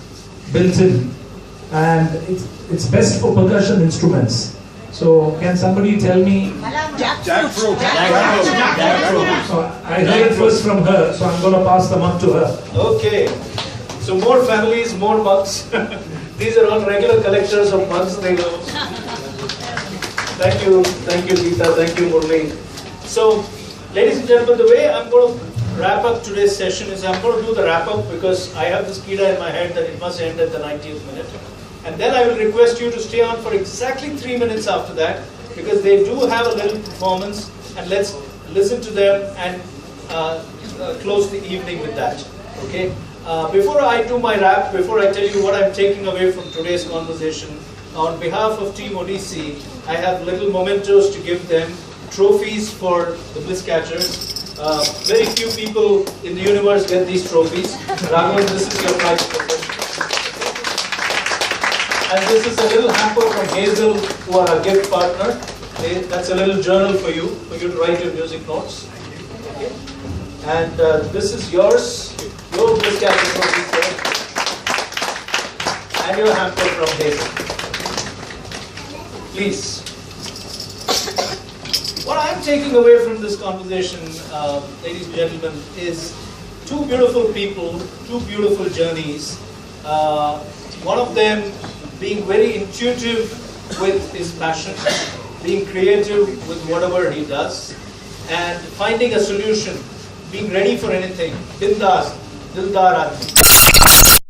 built in, and it's best for percussion instruments. So can somebody tell me? Jackfruit. So I heard it first from her, so I'm going to pass the mug to her. Okay. So more families, more mugs. These are all regular collectors of mugs. They know. Thank you, Geeta. Thank you, Murli. So, ladies and gentlemen, the way I'm going to wrap up today's session is I'm going to do the wrap up because I have this kida in my head that it must end at the 90th minute. And then I will request you to stay on for exactly 3 minutes after that because they do have a little performance, and let's listen to them and close the evening with that. Okay. Before I do my wrap, before I tell you what I'm taking away from today's conversation, on behalf of Team Odyssey, I have little mementos to give them, trophies for the Bliss Catchers. Very few people in the universe get these trophies. Raghavan, this is your prize possession. And this is a little hamper from Hazel, who are our gift partner. That's a little journal for you to write your music notes. Okay. And this is yours, your Bliss Catcher trophy there. And your hamper from Hazel. Please. What I'm taking away from this conversation, ladies and gentlemen, is two beautiful people, two beautiful journeys. One of them being very intuitive with his passion, being creative with whatever he does, and finding a solution, being ready for anything. Bindas, Dildar Admi.